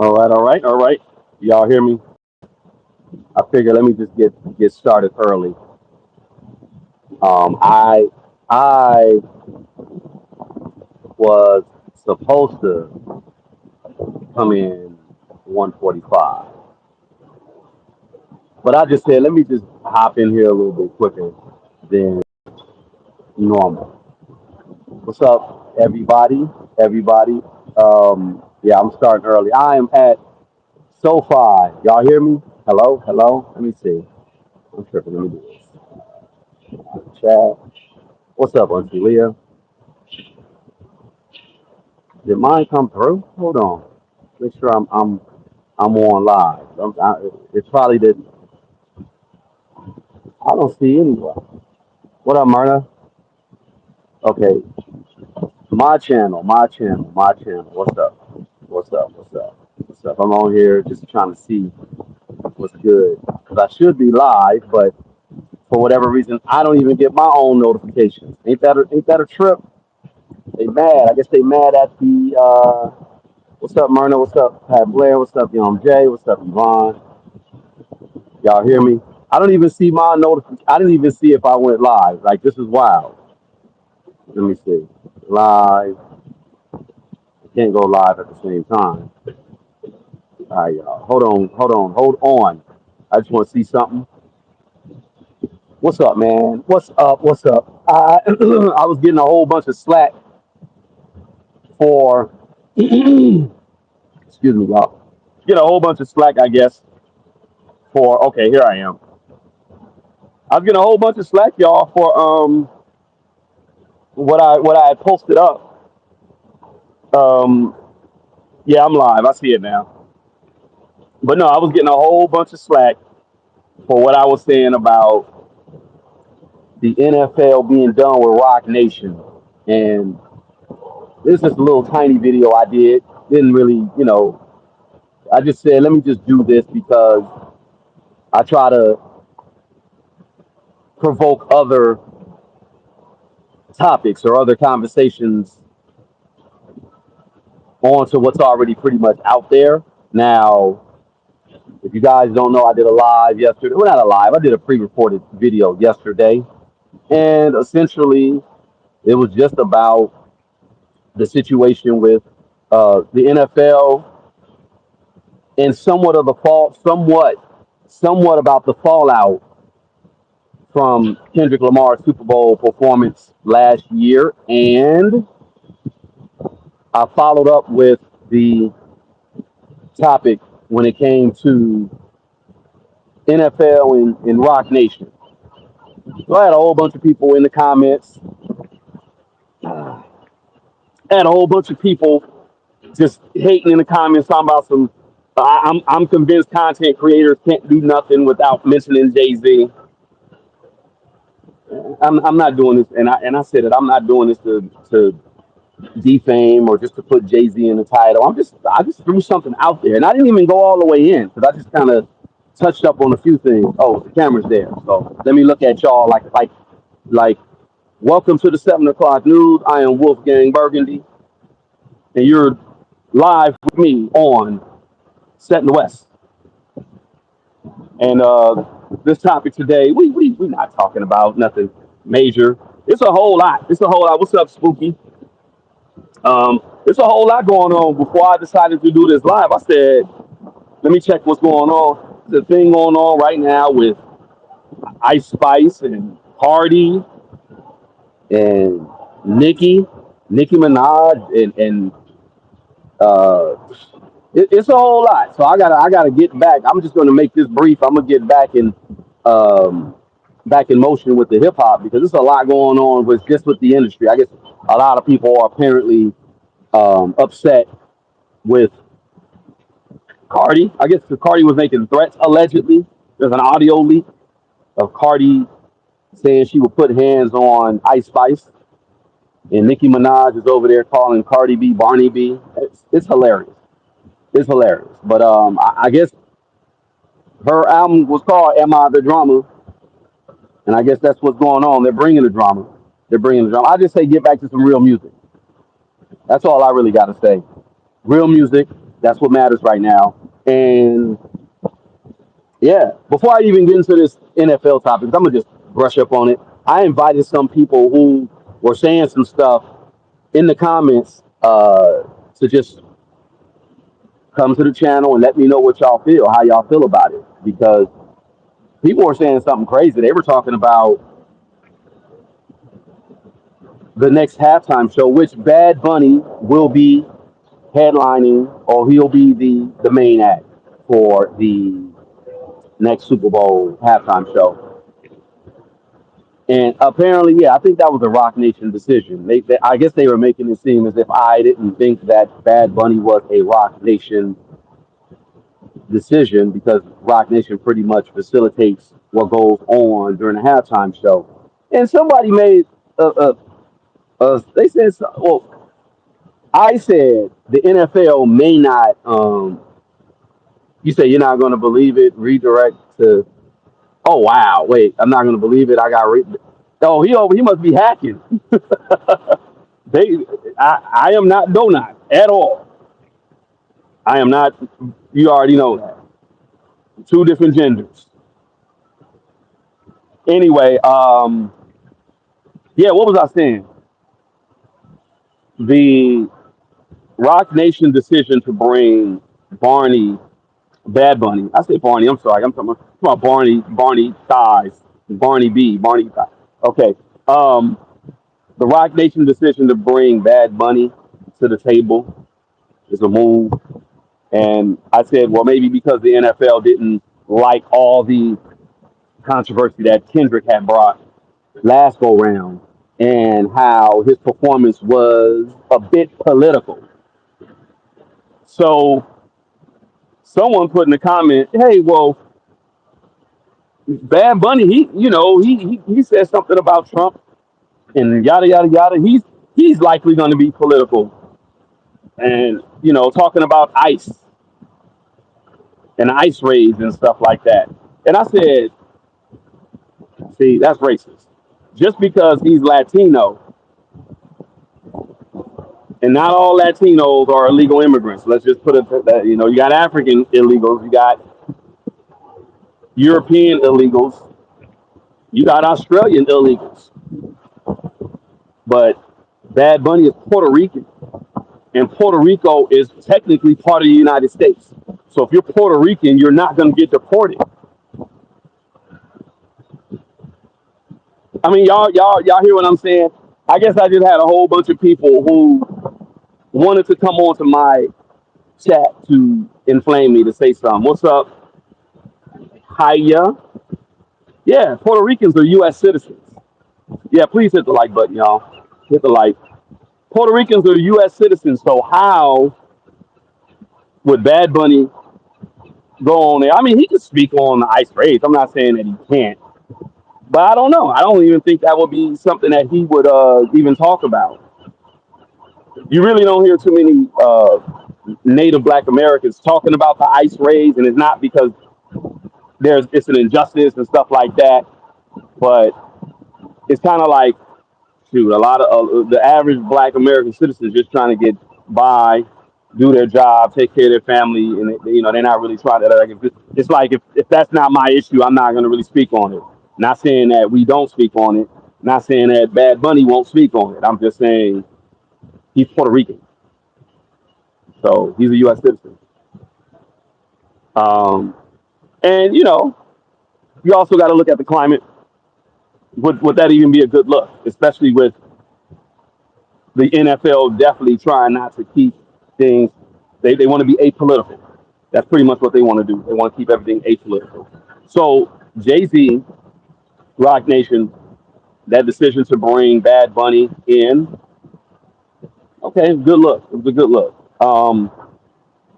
All right. Y'all hear me? I figure let me just get started early. Um, I I was supposed to come in 1:45, but I just said let me just hop in here a little bit quicker than normal. What's up, everybody? Everybody. Yeah, I'm starting early. I am at SoFi. Y'all hear me? Hello, hello. Let me see. I'm tripping. Let me do this. Chat. What's up, Auntie Leah? Did mine come through? Hold on. Make sure I'm on live. It's probably that I don't see anyone. What up, Myrna? Okay, my channel. What's up? What's up? What's up? What's up? I'm on here just trying to see what's good because I should be live, but for whatever reason, I don't even get my own notifications. Ain't that a trip? They mad. I guess they mad at the. What's up, Myrna? What's up, Pat Blair? What's up, Young Jay? What's up, Yvonne? Y'all hear me? I don't even see my notification. I didn't even see if I went live. Like this is wild. Let me see. Live. I can't go live at the same time. All right, y'all. Hold on. I just want to see something. What's up, man? What's up? What's up? I I was getting a whole bunch of slack for. Excuse me, y'all. Get a whole bunch of slack, I guess. For okay, here I am. I was getting a whole bunch of slack, y'all, for what I had posted up. Um, yeah, I'm live. I see it now. But no, I was getting a whole bunch of slack for what I was saying about the NFL being done with Rock Nation. And this is just a little tiny video I did. Didn't really, I just said, let me just do this because I try to provoke other topics or other conversations onto what's already pretty much out there. Now, if you guys don't know, I did a live yesterday. Well, not a live, I did a pre recorded video yesterday. And essentially, it was just about the situation with the NFL and somewhat of the fall, somewhat about the fallout from Kendrick Lamar's Super Bowl performance last year. And I followed up with the topic when it came to NFL and Rock Nation. So I had a whole bunch of people in the comments. I had a whole bunch of people just hating in the comments, talking about some. I'm convinced content creators can't do nothing without mentioning Jay Z. I'm not doing this, and I said it. I'm not doing this to defame or just to put Jay Z in the title. I just threw something out there, and I didn't even go all the way in because I just kind of touched up on a few things. Oh, the camera's there, so let me look at y'all like. Welcome to the 7 o'clock news. I am Wolfgang Burgundy, and you're live with me on Set in the West. And this topic today, we not talking about nothing major. It's a whole lot. It's a whole lot. What's up, Spooky? It's a whole lot going on. Before I decided to do this live, I said, let me check what's going on. The thing going on right now with Ice Spice and Hardy and Nicki Minaj, and uh, it's a whole lot. So I gotta get back. I'm just gonna make this brief. I'm gonna get um, back in motion with the hip hop because there's a lot going on with the industry. I guess a lot of people are apparently upset with Cardi. I guess the Cardi was making threats allegedly. There's an audio leak of Cardi saying she would put hands on Ice Spice, and Nicki Minaj is over there calling Cardi B Barney B. It's hilarious. It's hilarious. But I guess her album was called "Am I the Drama," and I guess that's what's going on. They're bringing the drama. They're bringing the drama. I just say get back to some real music. That's all I really got to say. Real music. That's what matters right now. And yeah, before I even get into this NFL topic, I'm gonna just brush up on it. I invited some people who were saying some stuff in the comments to just come to the channel and let me know what y'all feel, how y'all feel about it. Because people were saying something crazy. They were talking about the next halftime show, which Bad Bunny will be headlining, or he'll be the main act for the next Super Bowl halftime show. And apparently, yeah, I think that was a Rock Nation decision. I guess they were making it seem as if I didn't think that Bad Bunny was a Rock Nation decision because Rock Nation pretty much facilitates what goes on during the halftime show. And somebody made they said, well, I said the NFL may not. You say you're not going to believe it. Redirect to. Oh wow! Wait, I'm not going to believe it. I got. Oh, he must be hacking. They, I am not no not at all. I am not. You already know that. Two different genders. Anyway, yeah. What was I saying? The Rock Nation decision to bring Barney, Bad Bunny. I say Barney. I'm sorry. I'm talking about Barney thighs, Barney B, Barney thighs. Okay. Um, the Rock Nation decision to bring Bad Bunny to the table is a move. And I said, well, maybe because the NFL didn't like all the controversy that Kendrick had brought last go round and how his performance was a bit political. So someone put in the comment, hey, well, Bad Bunny, he said something about Trump and yada yada yada. He's likely going to be political and talking about ICE and ICE raids and stuff like that. And I said, see, that's racist. Just because he's Latino, and not all Latinos are illegal immigrants. Let's just put it that you got African illegals, you got European illegals, you got Australian illegals. But Bad Bunny is Puerto Rican, and Puerto Rico is technically part of the United States. So if you're Puerto Rican, you're not going to get deported. I mean, y'all hear what I'm saying? I guess I just had a whole bunch of people who wanted to come onto my chat to inflame me to say something. What's up? Hiya. Yeah, Puerto Ricans are U.S. citizens. Yeah, please hit the like button, y'all. Hit the like. Puerto Ricans are U.S. citizens, so how would Bad Bunny go on there? I mean, he could speak on the ice raids. I'm not saying that he can't, but I don't know. I don't even think that would be something that he would even talk about. You really don't hear too many Native Black Americans talking about the ice raids, and it's not because it's an injustice and stuff like that, but it's kind of like shoot, a lot of the average Black American citizens just trying to get by, do their job, take care of their family, and they're not really trying to. Like, it's like if that's not my issue, I'm not going to really speak on it. Not saying that we don't speak on it. Not saying that Bad Bunny won't speak on it. I'm just saying he's Puerto Rican, so he's a U.S. citizen. Um, and you also got to look at the climate. Would that even be a good look, especially with the NFL definitely trying not to keep things. They want to be apolitical. That's pretty much what they want to do. They want to keep everything apolitical. So Jay-Z, Rock Nation, that decision to bring Bad Bunny in, okay, good look. It was a good look.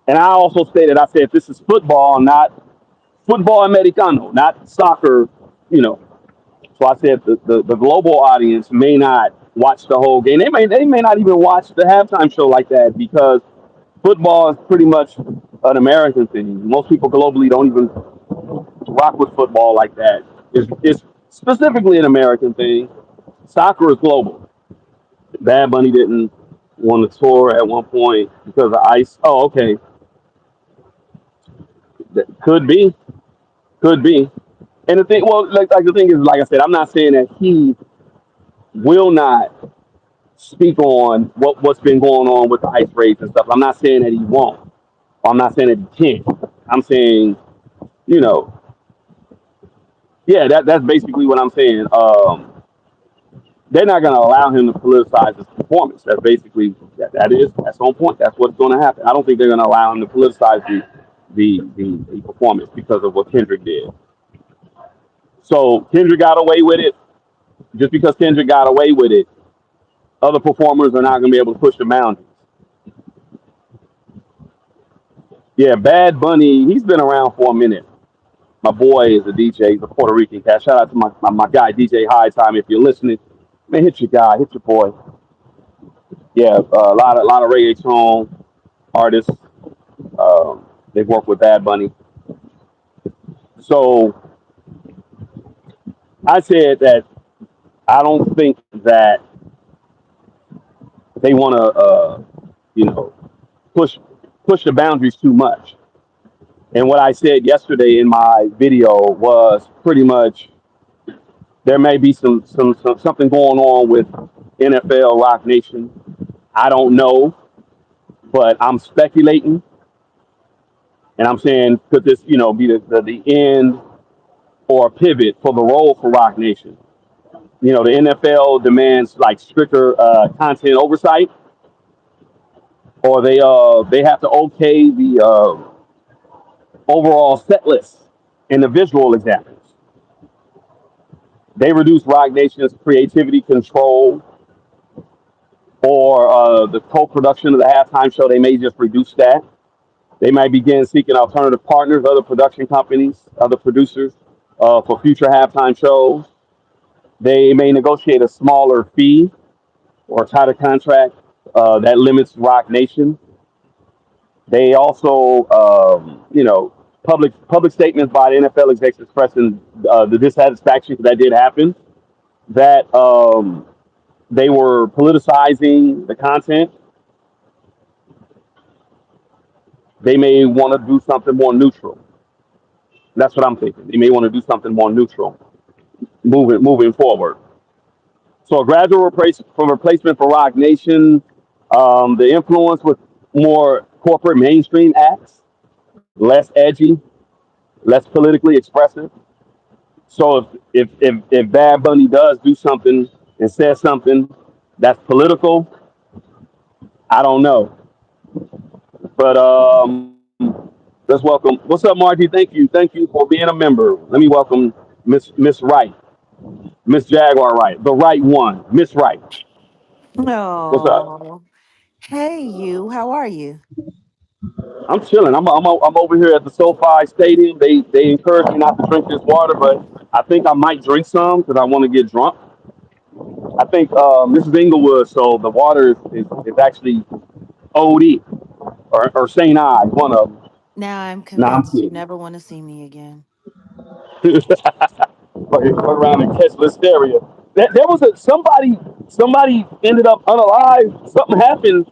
And I also stated, I said, this is football, not football americano, not soccer, you know. So I said the global audience may not watch the whole game. They may not even watch the halftime show like that because football is pretty much an American thing. Most people globally don't even rock with football like that. It's specifically an American thing. Soccer is global. Bad Bunny didn't want to tour at one point because of ice. Oh, okay. That could be. And the thing, well, like the thing is, like I said, I'm not saying that he will not speak on what's been going on with the ice raids and stuff. I'm not saying that he won't. I'm not saying that he can't. I'm saying, you know, yeah, that's basically what I'm saying. They're not going to allow him to politicize his performance. That's basically that's on point. That's what's going to happen. I don't think they're going to allow him to politicize the performance because of what Kendrick did. So Kendrick got away with it. Just because Kendrick got away with it, other performers are not going to be able to push the boundaries. Yeah, Bad Bunny, he's been around for a minute. My boy is a DJ. He's a Puerto Rican cat. Shout out to my guy DJ High Time. If you're listening, man, hit your guy, hit your boy. Yeah, a lot of reggaeton artists. They've worked with Bad Bunny. So I said that I don't think that they want to, you know, push push the boundaries too much. And what I said yesterday in my video was pretty much there may be something going on with NFL Roc Nation. I don't know, but I'm speculating, and I'm saying could this be the end or a pivot for the role for Roc Nation? The NFL demands like stricter content oversight, or they have to okay the overall set list and the visual examples. They reduce Roc Nation's creativity control or the co-production of the halftime show. They may just reduce that. They might begin seeking alternative partners, other production companies, other producers for future halftime shows. They may negotiate a smaller fee or tighter contract that limits Roc Nation. They also, public statements by the NFL execs expressing the dissatisfaction that did happen, that they were politicizing the content. They may want to do something more neutral. That's what I'm thinking. They may want to do something more neutral moving forward. So a gradual replacement for Roc Nation, the influence with more corporate mainstream acts, less edgy, less politically expressive. So if Bad Bunny does do something and says something that's political, I don't know. But let's welcome. What's up, Margie? Thank you for being a member. Let me welcome Miss Wright, Miss Jaguar Wright, the right one, Miss Wright. What's up? Oh, hey, you. How are you? I'm chilling. I'm over here at the SoFi Stadium. They encourage me not to drink this water, but I think I might drink some because I want to get drunk. I think this is Inglewood, so the water is actually OD or St. I, one of them. Now I'm Nah, I'm convinced you kidding. never want to see me again. Fuck around and catch listeria. There was somebody ended up unalive. Something happened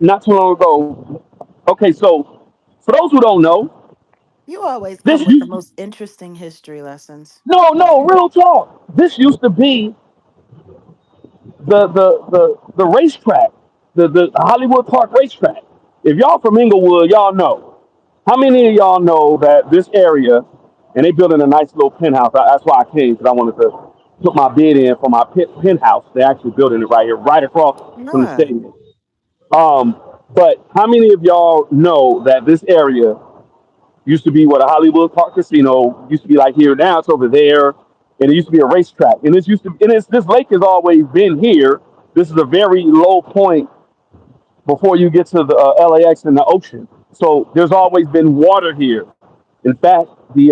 not too long ago. Okay, so for those who don't know, You always this come with the used most interesting history lessons. no real talk. This used to be the racetrack, the Hollywood Park racetrack. If y'all from Inglewood, y'all know. How many of y'all know that this area, and they building a nice little penthouse. That's why I came because I wanted to put my bid in for my penthouse. They're actually building it right here, right across from the Yeah. stadium. But how many of y'all know that this area used to be what a Hollywood Park Casino used to be like here? Now it's over there, and it used to be a racetrack. And this lake has always been here. This is a very low point before you get to the LAX and the ocean. So there's always been water here. In fact, the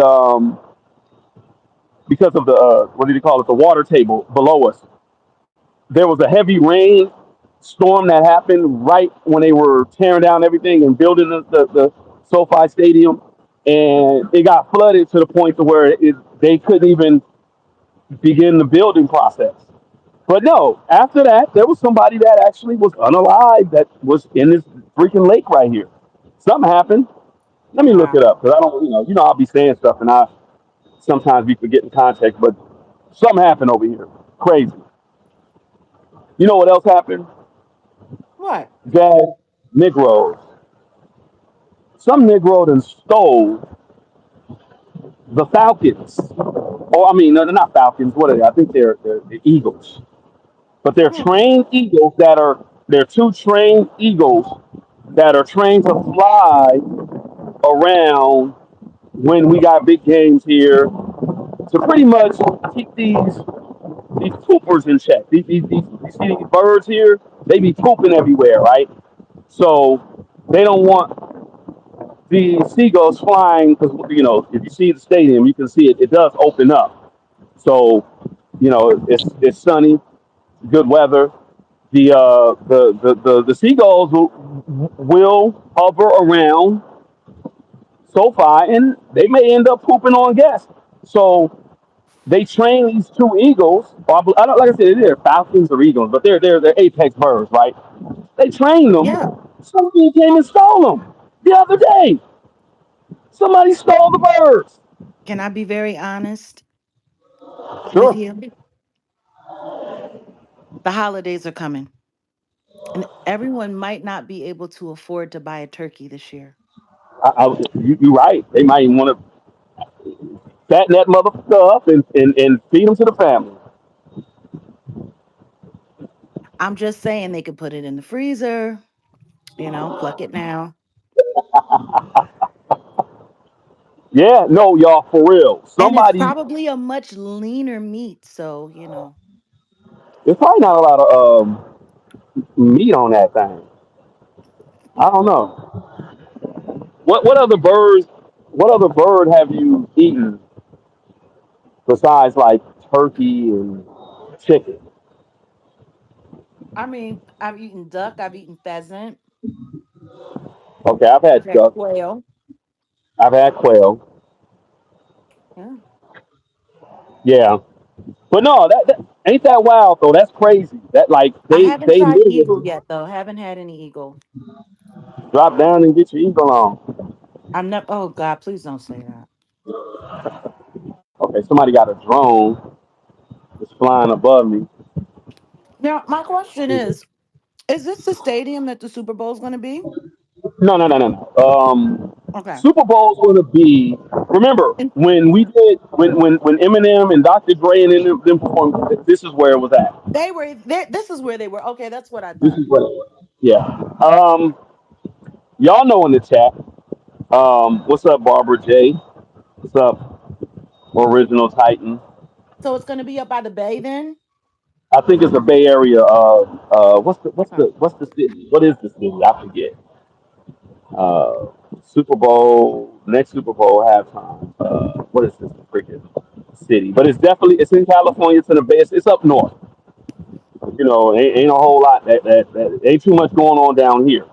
because of the what do you call it, the water table below us, there was a heavy rain storm that happened right when they were tearing down everything and building the SoFi Stadium, and it got flooded to the point to where they couldn't even begin the building process. But no, after that, there was somebody that actually was unalive that was in this freaking lake right here. Something happened. Let me look Wow. it up because I don't, I'll be saying stuff and I sometimes be forgetting context, but something happened over here. Crazy. You know what else happened? What? That Negroes. Some Negro then stole the Falcons. Oh, I mean, no, they're not Falcons. What are they? I think they're Eagles. But they're Hmm. trained eagles they're two trained eagles that are trained to fly around when we got big games here to pretty much keep these poopers in check. You see these birds here? They be pooping everywhere, right? So they don't want the seagulls flying because if you see the stadium, you can see it does open up. So it's sunny, good weather. The seagulls will hover around SoFi and they may end up pooping on guests. So they train these two eagles. I don't, like I said, they're falcons or eagles, but they're apex birds, right? They train them. Yeah. Somebody came and stole them the other day. Somebody stole the birds. Can I be very honest with Sure. you? The holidays are coming, and everyone might not be able to afford to buy a turkey this year. You're right. They might even want to fatten that motherfucker up and feed them to the family. I'm just saying they could put it in the freezer, pluck it now. Yeah, no, y'all, for real. And it's Somebody, probably a much leaner meat, so. there's probably not a lot of meat on that thing. I don't know. What other birds? What other bird have you eaten besides like turkey and chicken? I mean, I've eaten duck, I've eaten pheasant, Okay, I've I've had had duck. quail. I've had quail. Yeah. Yeah, but no, that ain't that wild though. That's crazy. That like I they haven't they tried eagle literally yet, though. Haven't had any eagle. drop down and get your eagle on. I'm not. Oh God, please don't say that. Okay, somebody got a drone that's flying above me. Now, my question is this the stadium that the Super Bowl is going to be? No, no, no, no, no. Okay. Super Bowl's going to be. Remember And when we did when Eminem and Dr. Dre and them performed. This is where it was at. they were there. This is where they were. Okay, that's what I This thought. is where. It was. Yeah. Y'all know in the chat. What's up, Barbara J? What's up, Original Titan? So it's going to be up by the bay then? I think it's the Bay Area. Okay. What's the city? What is the city? I forget. Uh, Super Bowl, next Super Bowl halftime. What is this freaking city? But it's in California. It's in the Bay. It's up north. Ain't a whole lot that ain't too much going on down here.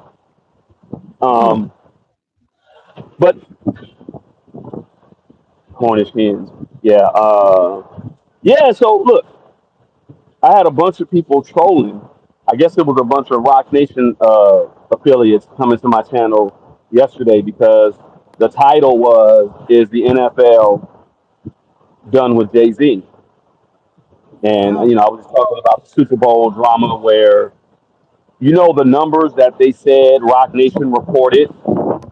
Hmm. Um, but Cornish hens, yeah, yeah. So look, I had a bunch of people trolling. I guess it was a bunch of Rock Nation affiliates coming to my channel yesterday because the title was "Is the NFL done with Jay Z?" And Oh, I was talking about the Super Bowl drama where the numbers that they said Rock Nation reported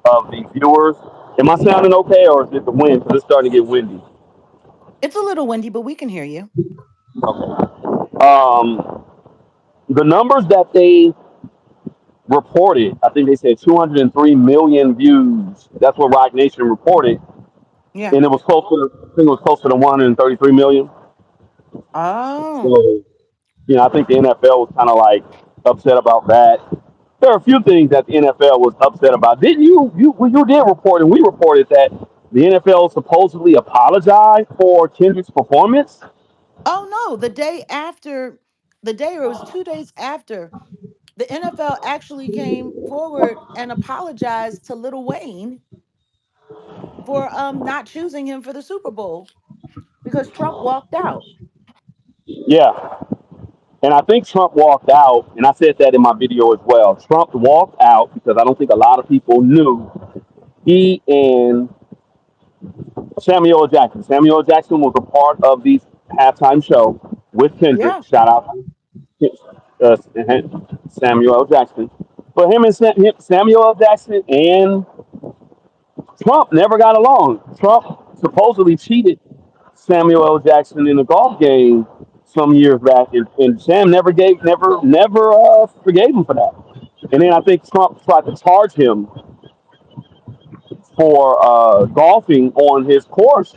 of the viewers. Am I sounding okay, or is it the wind? Because it's starting to get windy. it's a little windy, but we can hear you. Okay. The numbers that they reported, I think they said 203 million views. That's what Rock Nation reported, Yeah. and it was close to, I think it was closer to 133 million. Oh, So, I think the NFL was kind of like upset about that. There are a few things that the NFL was upset about. Didn't you did report, and we reported that the NFL supposedly apologized for Kendrick's performance. oh no! The day, or it was 2 days after, the NFL actually came forward and apologized to Lil Wayne for not choosing him for the Super Bowl because Trump walked out. Yeah, and I think Trump walked out, and I said that in my video as well. Trump walked out because I don't think a lot of people knew He and Samuel L. Jackson. Samuel L. Jackson was a part of the halftime show with Kendrick. Yeah. Shout out uh, Samuel L. Jackson. But him and Samuel L. Jackson and Trump never got along. Trump supposedly cheated Samuel L. Jackson in a golf game some years back, and Sam never forgave him for that. And then I think Trump tried to charge him for golfing on his course,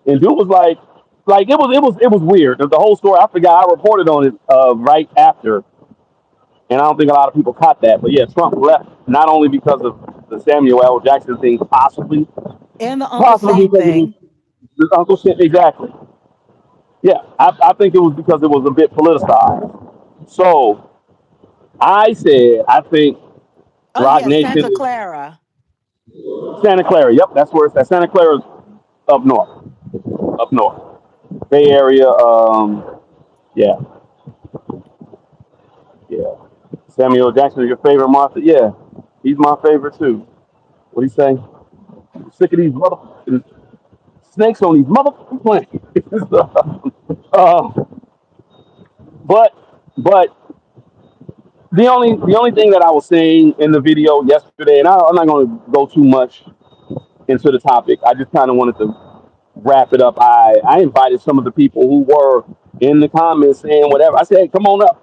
and dude was like it was weird. The whole story. I forgot. I reported on it right after, and I don't think a lot of people caught that. But yeah, Trump left not only because of the Samuel L. Jackson thing, And the Uncle possibly Sam because of thing. his Uncle Sam. Exactly. Yeah, I think it was because it was a bit politicized. So I think Oh Rock yeah, Nation Santa is Clara. Santa Clara. Yep, that's where it's at. Santa Clara's up north, up north, Bay Area. Yeah, yeah. Samuel Jackson is your favorite monster? Yeah, he's my favorite too. What do you say? I'm sick of these motherfucking snakes on these motherfucking planes. uh, but but the only thing that I was saying in the video yesterday, and I'm not going to go too much into the topic. I just kind of wanted to wrap it up. I invited some of the people who were in the comments saying whatever. I said, hey, come on up,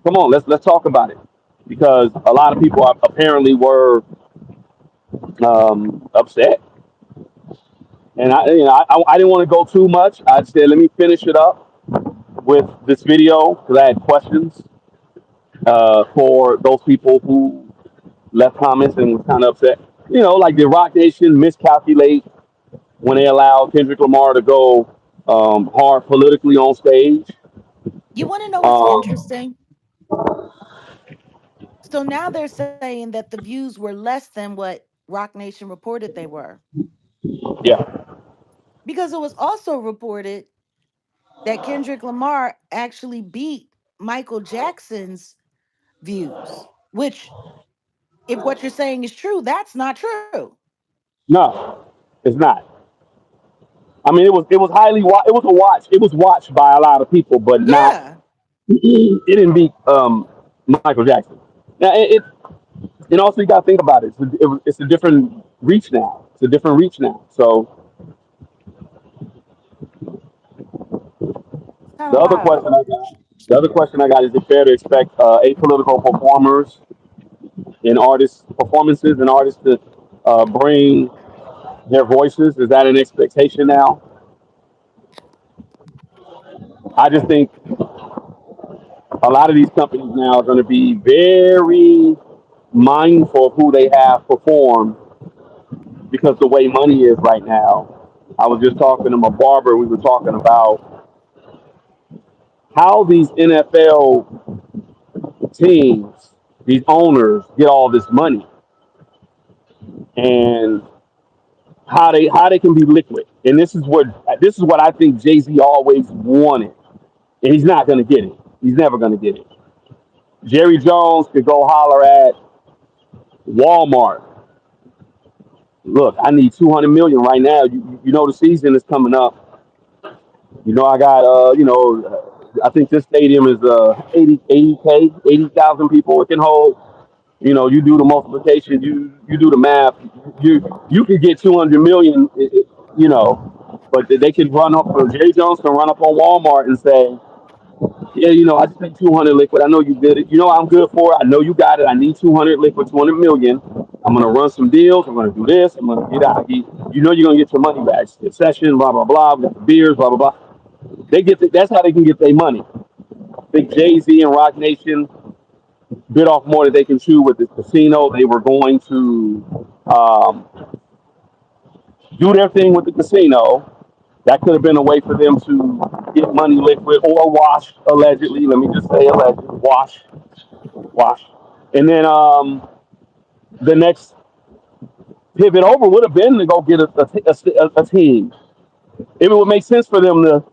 come on, let's talk about it, because a lot of people apparently were upset, and I didn't want to go too much. I said let me finish it up with this video because I had questions for those people who left comments and was kind of upset. Like did Rock Nation miscalculate when they allowed Kendrick Lamar to go hard politically on stage? You want to know what's Um, interesting? So now they're saying that the views were less than what Rock Nation reported they were. yeah, Because it was also reported that Kendrick Lamar actually beat Michael Jackson's views, which, if what you're saying is true, that's not true. no, it's not. I mean, it was it was a watch. It was watched by a lot of people, but not. Yeah. It didn't beat Michael Jackson. Now, and also you got to think about it. It's a different reach now. It's a different reach now. So It's kind the of other question wild. I got, the other question I got is: it fair to expect apolitical performers in artists' performances and artists to bring their voices? Is that an expectation now? I just think a lot of these companies now are going to be very mindful of who they have perform because the way money is right now. I was just talking to my barber. We were talking about how these NFL teams, these owners, get all this money, and how they can be liquid. And this is what I think Jay Z always wanted, and he's not going to get it. He's never going to get it. Jerry Jones could go holler at Walmart. Look, I need 200 million right now. You know the season is coming up. I got I think this stadium is 80k 80,000 people it can hold. You do the multiplication, you do the math. You can get 200 million. But they can run up. Or Jerry Jones can run up on Walmart and say, yeah, I just need 200 liquid. I know you did it. I'm good for it. I know you got it. I need 200 liquid, 200 million. I'm gonna run some deals. I'm gonna do this. I'm gonna get out. You're gonna get your money back. Session, blah blah blah. We got the beers, blah blah blah. That's how they can get their money. I think Jay Z and Rock Nation bit off more than they can chew with the casino. They were going to do their thing with the casino. That could have been a way for them to get money liquid or wash, allegedly. Let me just say allegedly, wash. And then the next pivot over would have been to go get a team. It would make sense for them to,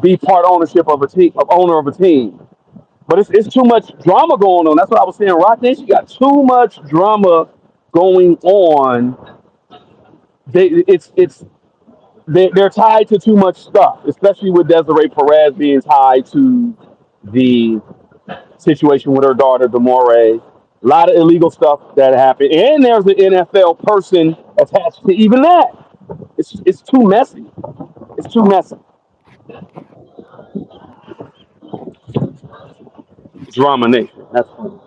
be part ownership of a team, of owner of a team. But it's too much drama going on. That's what I was saying. Rock Nation got too much drama going on, they're tied to too much stuff, especially with Desiree Perez being tied to the situation with her daughter, Demore. A lot of illegal stuff that happened, and there's an NFL person attached to even that. It's too messy. It's too messy. Drama Nation. That's funny.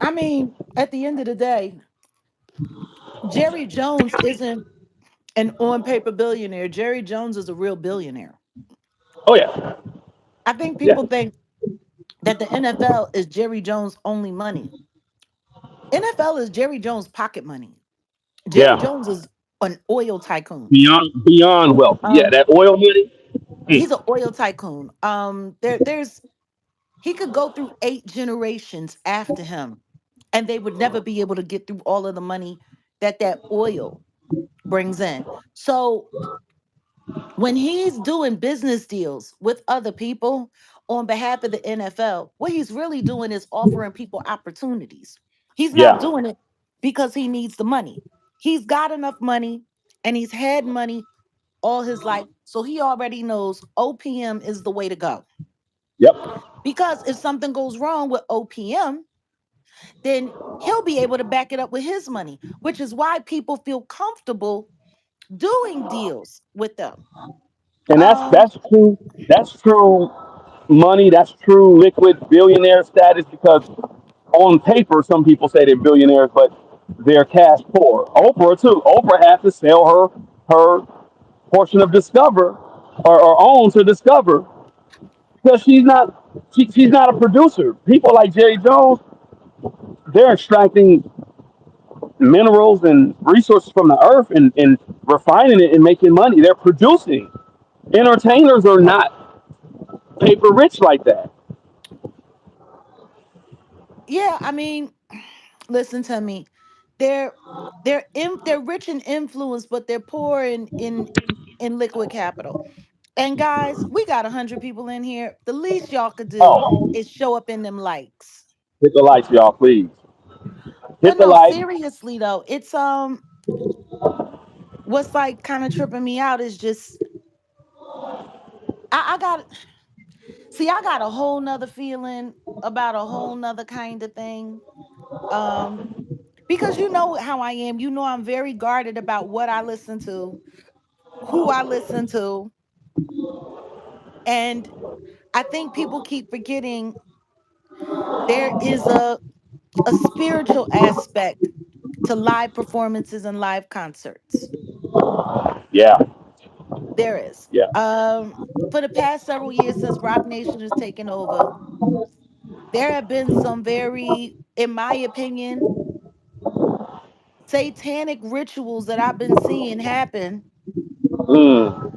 I mean, at the end of the day, Jerry Jones isn't an on paper billionaire. Jerry Jones is a real billionaire. Oh yeah, I think yeah, people think that the NFL is Jerry Jones' only money. NFL is Jerry Jones' pocket money. Jerry yeah. Jones is an oil tycoon. Beyond wealthy. Yeah, Um, that oil money. he's Mm, an oil tycoon. There's he could go through 8 generations after him, and they would never be able to get through all of the money that oil brings in. So when he's doing business deals with other people on behalf of the NFL, what he's really doing is offering people opportunities. He's not yeah, doing it because he needs the money. He's got enough money and he's had money all his life. So he already knows OPM is the way to go. yep, Because if something goes wrong with OPM, then he'll be able to back it up with his money, which is why people feel comfortable doing deals with them. and that's Um, that's true. That's true money. That's true liquid billionaire status because on paper, some people say they're billionaires, but they're cash poor. Oprah too. Oprah had to sell her portion of Discover or own to Discover because she's not a producer. People like Jerry Jones, they're extracting minerals and resources from the earth and refining it and making money. They're producing. Entertainers are not paper rich like that. yeah, I mean, listen to me. They're they're rich in influence, but they're poor in liquid capital. And guys, we got 100 people in here. The least y'all could do Oh, is show up in them likes. hit the lights, y'all, please. Hit But the no, lights. seriously though, it's what's like kind of tripping me out is just I got see, I got a whole nother feeling about a whole nother kind of thing. Um, because you know how I am. You know I'm very guarded about what I listen to, who I listen to, and I think people keep forgetting there is a spiritual aspect to live performances and live concerts. Yeah, There is. yeah. For the past several years since Rock Nation has taken over, there have been some very, in my opinion, satanic rituals that I've been seeing happen Mm,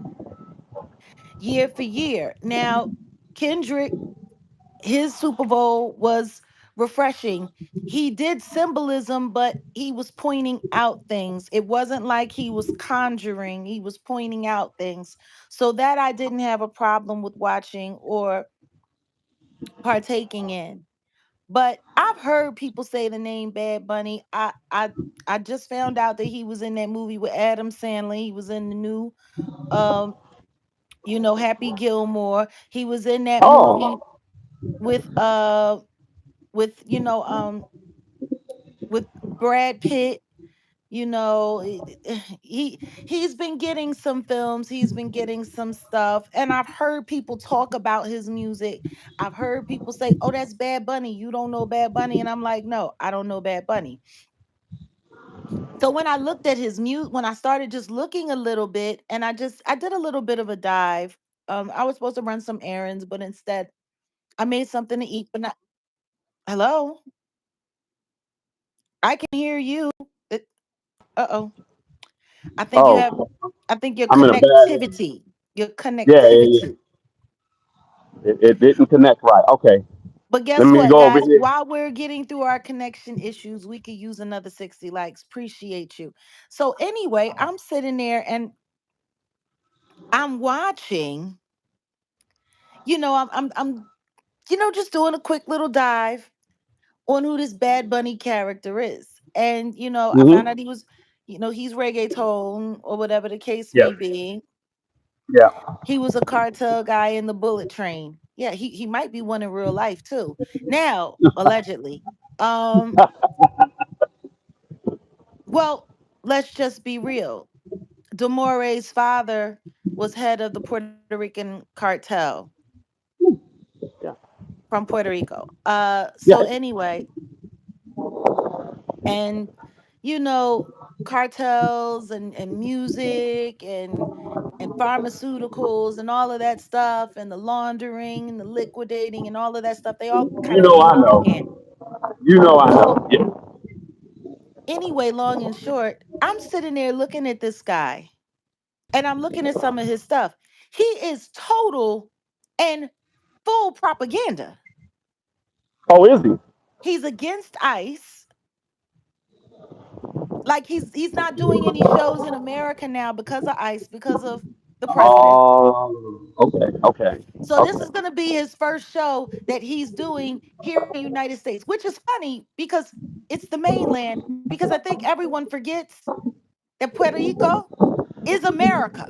year for year. Now, Kendrick, his Super Bowl was refreshing. He did symbolism, but he was pointing out things. It wasn't like he was conjuring, he was pointing out things. So that I didn't have a problem with watching or partaking in. But I've heard people say the name Bad Bunny. I just found out that he was in that movie with Adam Sandler. He was in the new um Happy Gilmore. He was in that movie oh, with with you know with Brad Pitt. He's been getting some films, he's been getting some stuff, and I've heard people talk about his music. I've heard people say, "Oh, that's Bad Bunny. You don't know Bad Bunny," and I'm like, "No, I don't know Bad Bunny." So when I looked at his music, when I started just looking a little bit, and I did a little bit of a dive. I was supposed to run some errands, but instead I made something to eat. But not hello, I can hear you. Uh oh. I think you have. oh. I think your I'm in a bad. connectivity. Your Yeah, yeah, yeah. connectivity. It didn't connect right. Okay, But let guess me what, go over guys? here. While we're getting through our connection issues, we could use another 60 likes. Appreciate you. So anyway, I'm sitting there and I'm watching. I'm just doing a quick little dive on who this Bad Bunny character is. And I found Hmm. out he's reggaeton or whatever the case Yeah. may be. Yeah. He was a cartel guy in the Bullet Train. Yeah, he might be one in real life too. Now, allegedly. Um, well, let's just be real. Demore's father was head of the Puerto Rican cartel Yeah. from Puerto Rico. So Yeah. anyway, and you know, cartels and music and pharmaceuticals and all of that stuff and the laundering and the liquidating and all of that stuff, they all You kind of know go I hand in know. hand. You know I So know. Yeah. anyway, long and short, I'm sitting there looking at this guy and I'm looking at some of his stuff. He is total and full propaganda. Oh, is he? He's against ICE. Like he's not doing any shows in America now because of ICE, because of the president. Oh, okay. Okay. So this Okay. is going to be his first show that he's doing here in the United States, which is funny because it's the mainland. Because I think everyone forgets that Puerto Rico is America.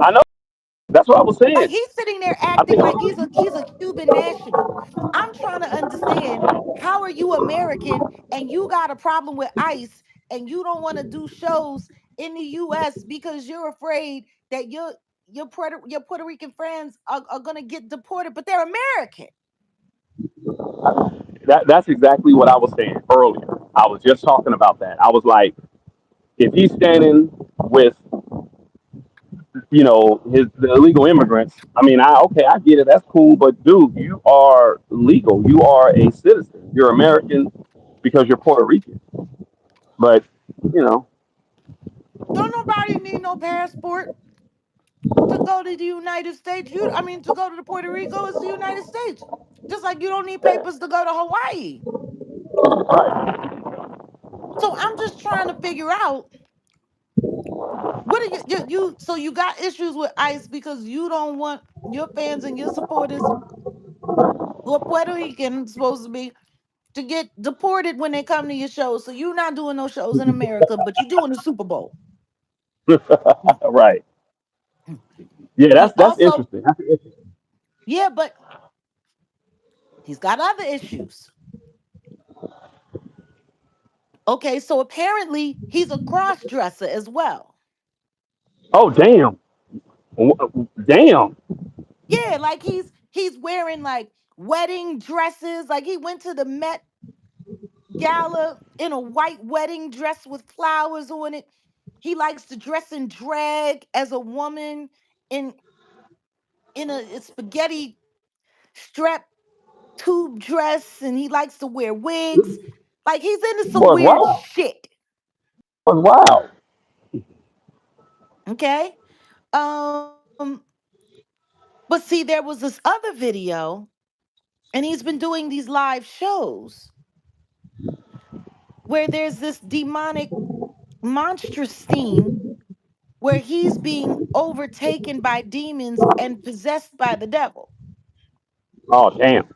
I know. That's what I was Like saying. he's sitting there I acting think. like he's a Cuban national. I'm trying to understand, how are you American and you got a problem with ICE and you don't want to do shows in the US because you're afraid that your Puerto Rican friends are gonna get deported, but they're American. That's exactly what I was saying earlier. I was just talking about that. I was like, if he's standing with, his the illegal immigrants. I mean, I get it. That's cool, but dude, you are legal. You are a citizen. You're American because you're Puerto Rican. But you know, Don't nobody need no passport to go to the United States. To go to the Puerto Rico is the United States. Just like you don't need papers to go to Hawaii. right? So I'm just trying to figure out, what are so you got issues with ICE because you don't want your fans and your supporters who are Puerto Rican supposed to be to get deported when they come to your shows. So you're not doing no shows in America, but you're doing the Super Bowl. Hmm. Right. Hmm. Yeah, He that's also, interesting. That's interesting. yeah, but he's got other issues. Okay, so apparently he's a cross dresser as well. Oh, damn. Damn. Yeah, like he's wearing like wedding dresses. Like he went to the Met Gala in a white wedding dress with flowers on it. He likes to dress in drag as a woman in a spaghetti strap tube dress, and he likes to wear wigs. Like he's into some Boy, weird wow. shit. Wow. Okay. Um, but see, there was this other video, and he's been doing these live shows where there's this demonic monstrous scene where he's being overtaken by demons and possessed by the devil. Oh, damn.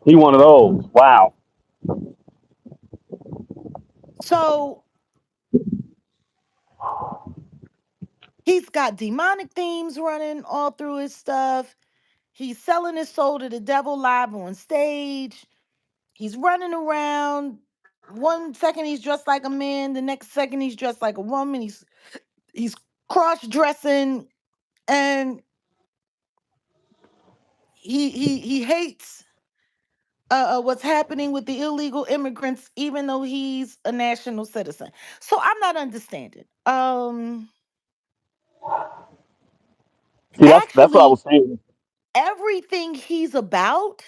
He one of those. Wow. So he's got demonic themes running all through his stuff. He's selling his soul to the devil live on stage. He's running around. One second he's dressed like a man, the next second he's dressed like a woman. He's cross dressing, and he hates what's happening with the illegal immigrants, even though he's a national citizen. So I'm not understanding. See, that's what I Actually, was saying. everything he's about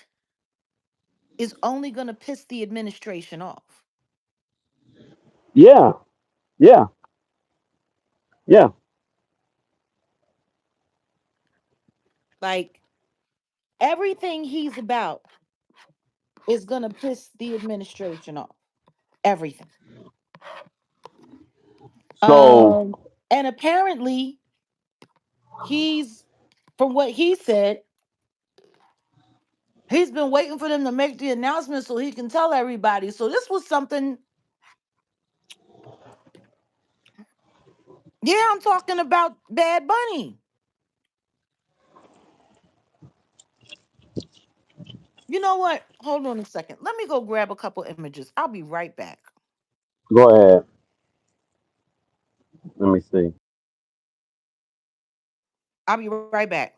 is only going to piss the administration off. Yeah. Yeah. Yeah. Like everything he's about is going to piss the administration off. Everything. So, Um, and apparently, he's, from what he said, He's been waiting for them to make the announcement so he can tell everybody. So this was something. Yeah, I'm talking about Bad Bunny. You know what? Hold on a second. Let me go grab a couple images. I'll be right back. Go ahead. Let me see. I'll be right back.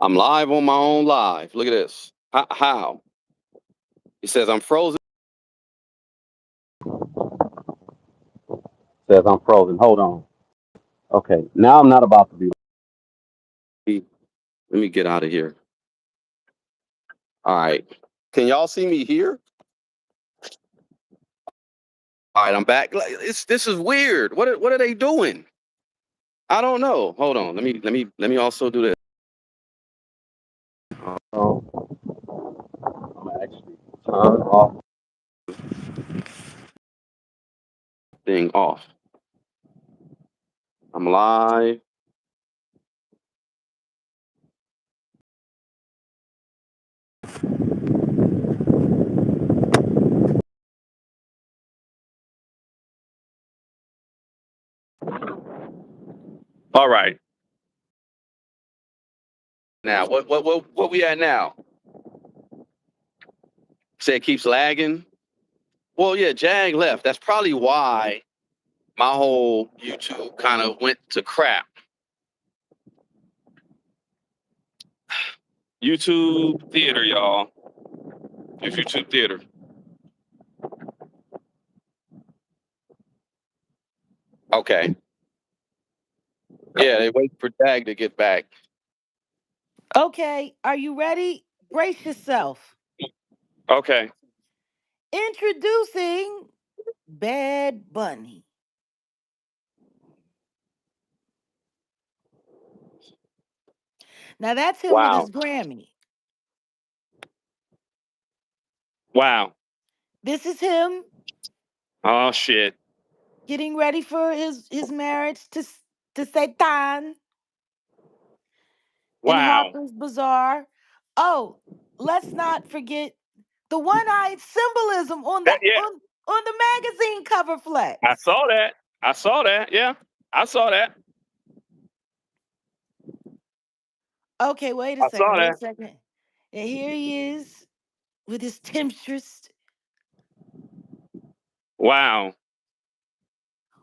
I'm live on my own live. Look at this. How? It says I'm frozen. Says I'm frozen. Hold on. Okay. Now I'm not about to be. Let me get out of here. All right. Can y'all see me here? All right, I'm back. This is weird. What are they doing? I don't know. Hold on. Let me also do this. I'm actually turn off thing off. I'm live. All right. Now what we at now? Say it keeps lagging. Well, yeah, Jag left. That's probably why my whole YouTube kind of went to crap. YouTube theater, y'all. It's YouTube theater. Okay. Yeah, they wait for Jag to get back. Okay, are you ready? Brace yourself. Okay. Introducing Bad Bunny. Now that's him with Wow. his Grammy. Wow. This is him Oh shit. getting ready for his marriage to Satan in Wow. Harper's Bazaar. Oh, let's not forget the one-eyed symbolism on the Yeah, on the magazine cover flex. I saw that. I saw that. Yeah, I saw that. Okay, wait a I second. saw Wait a that. second. And here he is with his temptress. Wow.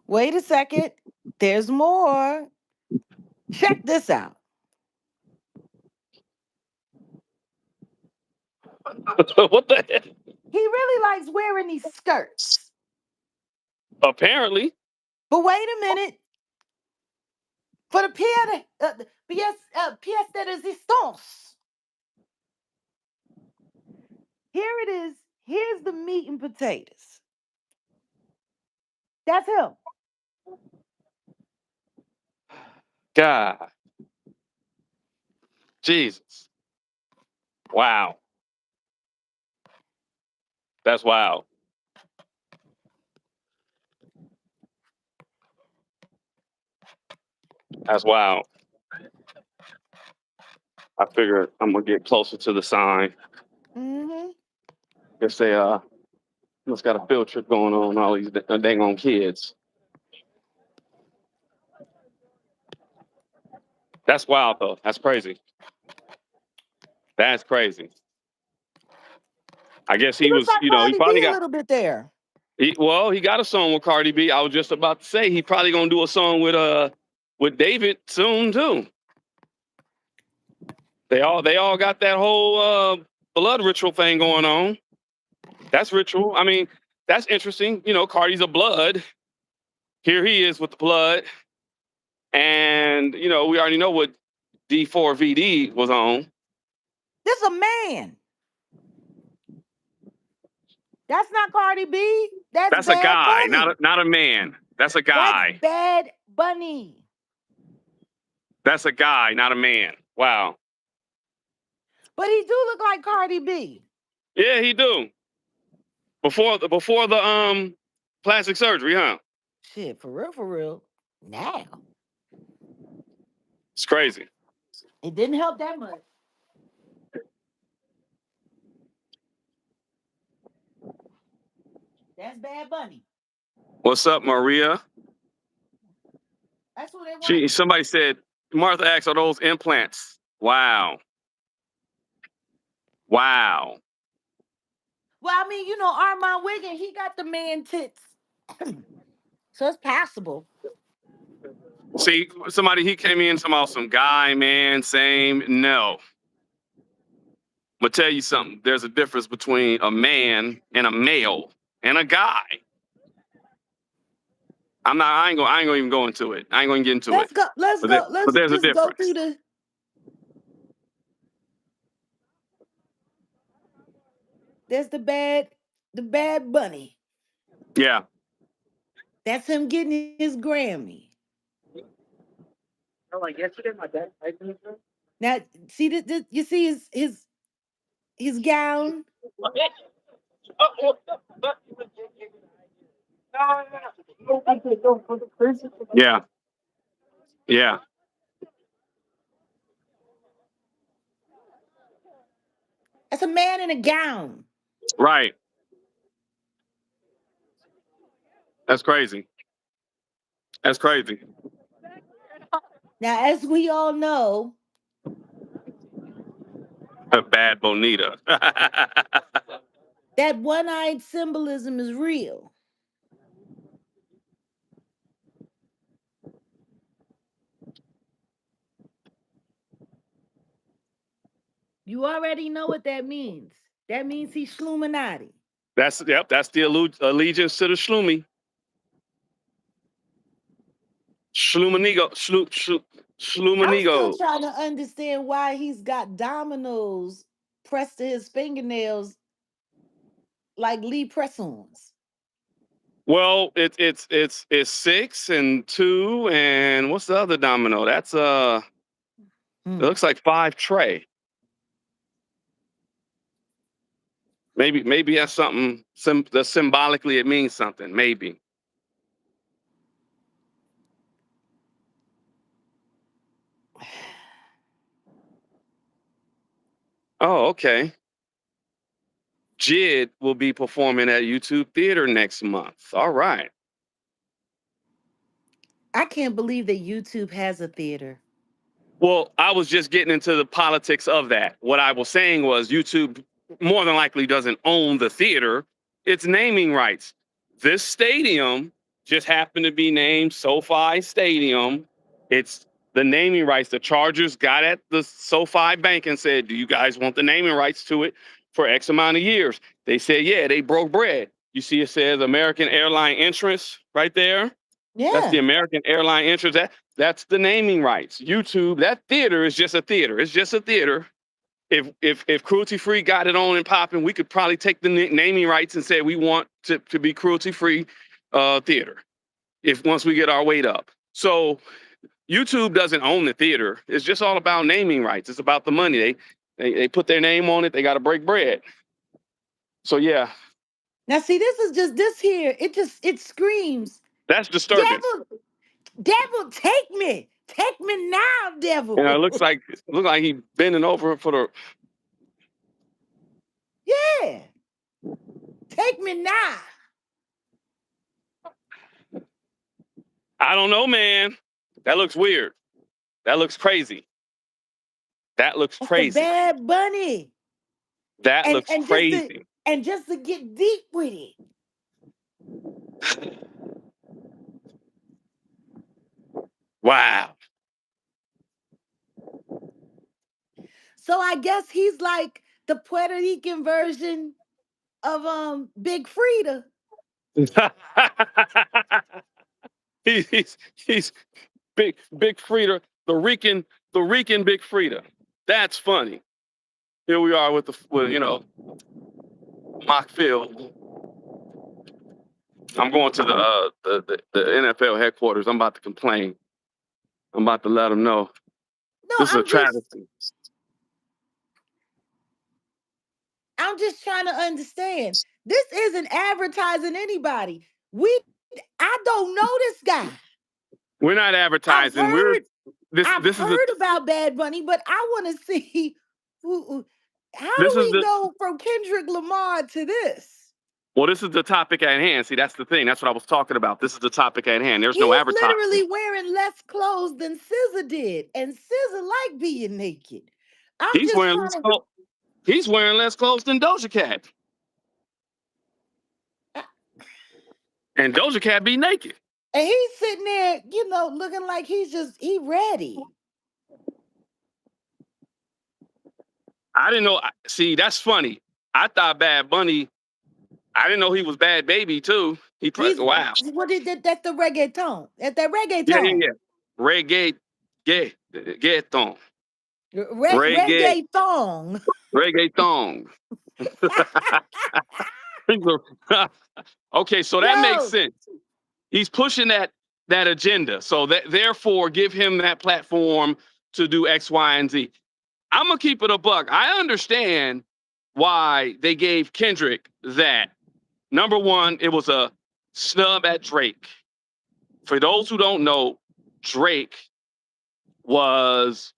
Wait a second. There's more. Check this out. What the heck? He really likes wearing these skirts. Apparently. But wait a minute. For the pièce de résistance. Here it is. Here's the meat and potatoes. That's him. God. Jesus. Wow. That's wild. That's wild. I figure I'm gonna get closer to the sign. Mm-hmm. Guess they must got a field trip going on. All these dang on kids. That's wild though. That's crazy. That's crazy. I guess He he looks was. like He Cardi probably B a got. little bit there. He got a song with Cardi B. I was just about to say he probably gonna do a song with David soon too. They all got that whole blood ritual thing going on. That's ritual. I mean, that's interesting. Cardi's a blood. Here he is with the blood, and we already know what D4VD was on. This is a man. That's not Cardi B. That's That's a Bad guy, not Bunny. not a man. That's a That's guy. Bad Bunny. That's a guy, not a man. Wow. But he do look like Cardi B. Yeah, he do. Before the plastic surgery, huh? Shit, for real, for real. Now. It's crazy. It didn't help that much. That's Bad Bunny. What's up, Maria? That's what they want. Somebody said Martha asked, are those implants? Wow. Wow. Well, I mean, Armand Wiggin, he got the man tits. So it's possible. See, he came in talking about some guy, man, same. No. I'm gonna tell you something. There's a difference between a man and a male and a guy. I ain't gonna even go into it. I ain't gonna get into Let's it. go. Let's go. But Let's there's a just go difference. through the. There's the bad bunny. Yeah. That's him getting his Grammy. Now, see this, you see his gown. Yeah. Yeah. That's a man in a gown. Right. That's crazy. That's crazy. Now, as we all know, Bad Bonita. that one-eyed symbolism is real. You already know what that means. That means he's Schluminati. That's the allegiance to the Shlumi. Shlumanigo. I'm still Shlumanigo. trying to understand why he's got dominoes pressed to his fingernails like Lee press-ons. Well, it's 6 and 2, and what's the other domino? That's it Hmm. looks like 5 tray. Maybe that's something that symbolically it means something. Maybe. Oh, okay. Jid will be performing at YouTube Theater next month. All right. I can't believe that YouTube has a theater. Well, I was just getting into the politics of that. What I was saying was YouTube more than likely doesn't own the theater, it's naming rights. This stadium just happened to be named SoFi Stadium. It's the naming rights. The Chargers got at the SoFi Bank and said, "Do you guys want the naming rights to it for X amount of years?" They said, "Yeah." They broke bread. You see, it says American Airline Entrance right there. That's the Yeah. American Airline Entrance. That's the naming rights. YouTube, that theater is just a theater. It's just a theater. If cruelty free got it on and popping, we could probably take the naming rights and say we want to be cruelty free theater. If once we get our weight up. So YouTube doesn't own the theater. It's just all about naming rights. It's about the money. They put their name on it. They got to break bread. So yeah, Now see, this is just this here. It screams, that's disturbing. devil, devil, take me now, And it devil. looks like he bending over for the. Yeah, take me now. I don't know, man. That looks weird. That looks crazy. That looks That's the crazy. Bad Bunny, That and looks and just to crazy. and just to get deep with it. Wow. So I guess he's like the Puerto Rican version of Big Frida. He's big Frida, the Rican Big Frida. That's funny. Here we are with mock field. I'm going to the NFL headquarters. I'm about to complain. I'm about to let them know No, this is a travesty. I'm just trying to understand. This isn't advertising anybody. We I don't know this guy. We're not I've advertising. We're heard this. I've This is a heard about Bad Bunny, but I want to see how do this is we the go from Kendrick Lamar to this? well. This is the topic at hand. See, that's the thing. That's what I was talking about. This is the topic at hand. There's no He's advertising. literally wearing less clothes than SZA did, and SZA like being naked. I'm He's just wearing less trying to. clothes. He's wearing less clothes than Doja Cat, and Doja Cat be naked. And he's sitting there, looking like he ready. I didn't know. See, that's funny. I thought Bad Bunny. I didn't know he was Bad Baby too. He's Wow. what is that? That's the reggaeton. That's that Yeah, yeah, reggaeton. yeah. Reggae, reggaeton, reggae, Reggaeton. reggaeton. Okay, so that makes Yo, sense. He's pushing that agenda. So that therefore give him that platform to do X, Y, and Z. I'm gonna keep it a buck. I understand why they gave Kendrick that. Number one, it was a snub at Drake. For those who don't know, Drake was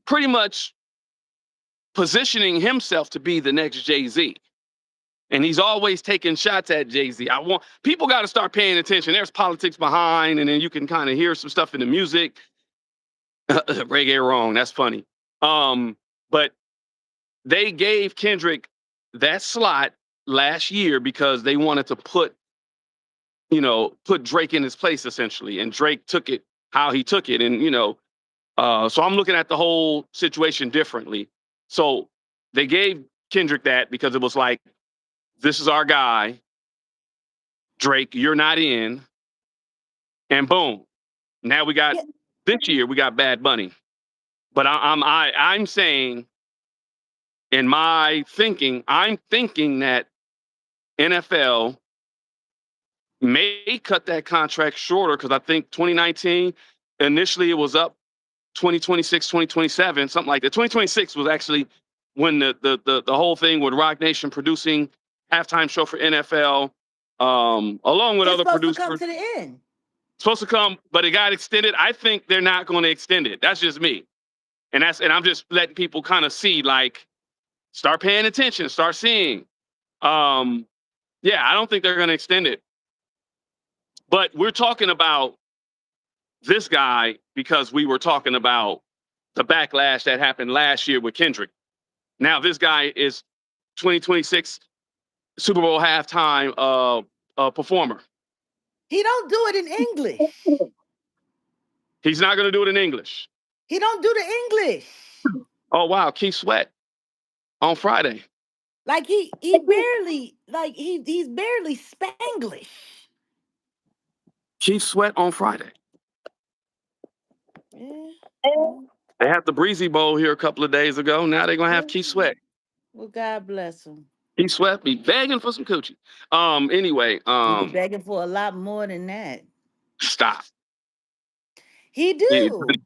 pretty much positioning himself to be the next Jay-Z. And he's always taking shots at Jay-Z. I want people got to start paying attention. There's politics behind, and then you can kind of hear some stuff in the music. Reggae wrong. That's funny. But they gave Kendrick that slot last year because they wanted to put Drake in his place essentially, and Drake took it how he took it, and so I'm looking at the whole situation differently. So they gave Kendrick that because it was like, this is our guy, Drake. You're not in, and boom. Now we got yeah, this year we got Bad Bunny, but I'm saying in my thinking, I'm thinking that NFL may cut that contract shorter because I think 2019 initially it was up 2026, 2027, something like that. 2026 was actually when the whole thing with Roc Nation producing halftime show for NFL, along with it's other supposed to come producers. to the end. Supposed to come, but it got extended. I think they're not going to extend it. That's just me, and I'm just letting people kind of see, like, start paying attention, start seeing. Um, yeah, I don't think they're going to extend it. But we're talking about this guy because we were talking about the backlash that happened last year with Kendrick. Now this guy is 2026 Super Bowl halftime performer. He don't do it in English. He's not going to do it in English. He don't do the English. Oh wow, Keith Sweat on Friday. Like he barely like he's barely Spanglish. Keith Sweat on Friday. Yeah. Well, They had the Breezy Bowl here a couple of days ago. Now they're gonna have yeah. Keith Sweat. Well, God bless him. Keith Sweat be begging for some coochie. Anyway, He be begging for a lot more than that. stop. He do.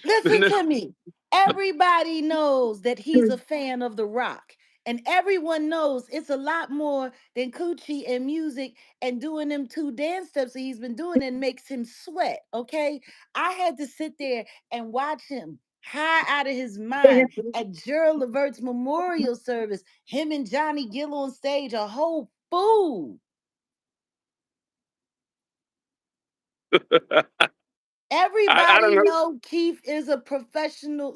Listen to me. Everybody knows that he's a fan of The Rock. And everyone knows it's a lot more than coochie and music and doing them two dance steps that he's been doing and makes him sweat. Okay. I had to sit there and watch him high out of his mind at Gerald Levert's memorial service. Him and Johnny Gill on stage, a whole fool. I don't Everybody know. know Keith is a professional.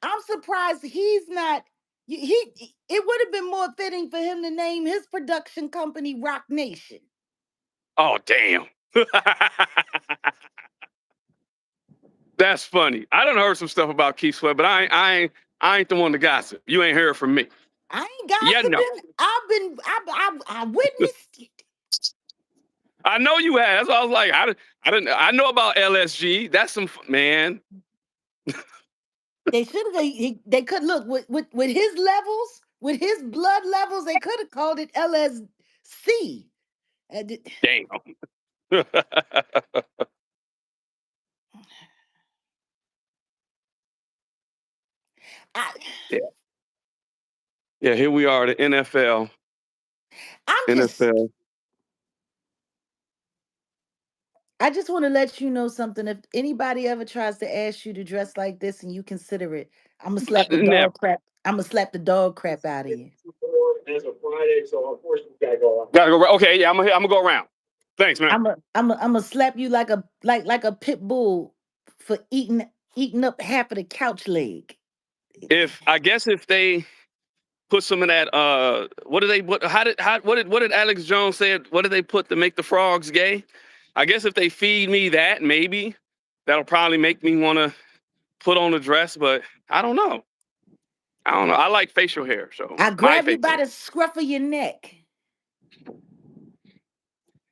I'm surprised he's not. It would have been more fitting for him to name his production company Roc Nation. Oh damn. That's funny. I done heard some stuff about Keith Sweat, but I ain't the one to gossip. You ain't heard from me. I ain't Yeah, no. gossiping. I witnessed it. I know you have. That's why I was like, I know about LSG. That's some man. They should have. They could look with his levels, with his blood levels. They could have called it LSC. Damn. I, Yeah. Yeah, here we are, the NFL. I'm just NFL. I just want to let you know something. If anybody ever tries to ask you to dress like this and you consider it, I'm gonna slap the Never. dog crap. I'm gonna slap the dog crap out of you. As of Friday, so unfortunately gotta go. Gotta go. Okay, yeah, I'm gonna go around. Thanks, man. I'm gonna slap you like a pit bull for eating up half of the couch leg. If I guess if they put some of that what did they what did Alex Jones say? What did they put to make the frogs gay? I guess if they feed me that, maybe that'll probably make me want to put on a dress, but I don't know. I don't know. I like facial hair, so I my grab you facial by hair. the scruff of your neck.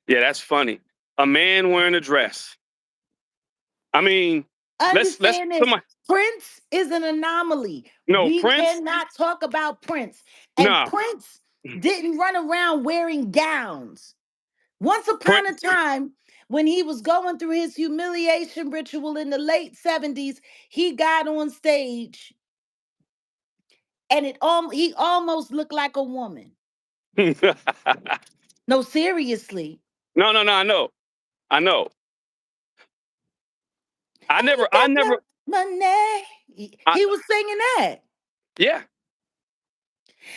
Yeah, that's funny. A man wearing a dress. I mean, let's Understand this. somebody Prince is an anomaly. no We Prince. cannot talk about Prince. And No, Prince didn't run around wearing gowns. Once upon a Prince. time, when he was going through his humiliation ritual in the late 70s, he got on stage and he almost looked like a woman. no, No, seriously. no, no. I know. Ain't I got never. no money. I, He was singing that. yeah.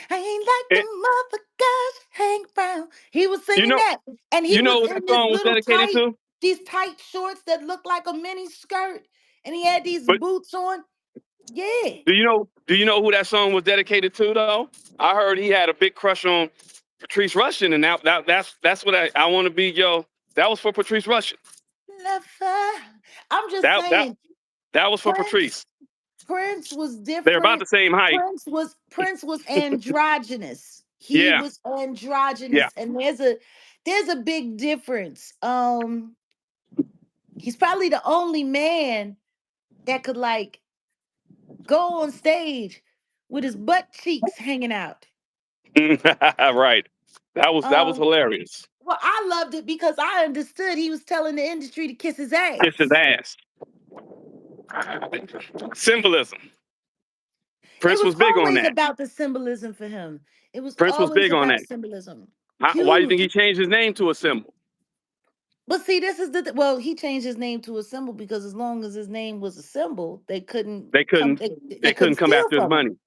I ain't like It, the mother guys hang around. He was you singing know, that. And he you was know what that in this song was little dedicated tight, to. these tight shorts that looked like a mini skirt. And he had these But boots on. Yeah. do you know who that song was dedicated to though? I heard he had a big crush on Patrice Rushen, and that's what I want to be, yo. That was for Patrice Rushen. Lover. I'm just That that saying, that was for Prince, Patrice. Prince was They're about different. the same height. Prince was androgynous. He Yeah, was yeah. androgynous, and there's a big difference. He's probably the only man that could like go on stage with his butt cheeks hanging out. Right. That was Um, hilarious. well, I loved it because I understood he was telling the industry to kiss his Kiss his ass. ass. Symbolism. It Prince was was big on always that. about the symbolism for him. It was Prince was always big on about that. symbolism. Why do you think Huge. he changed his name to a symbol? But see, this is well, he changed his name to a symbol because as long as his name was a symbol, they couldn't They come. couldn't They they couldn't couldn't come steal after his from him. money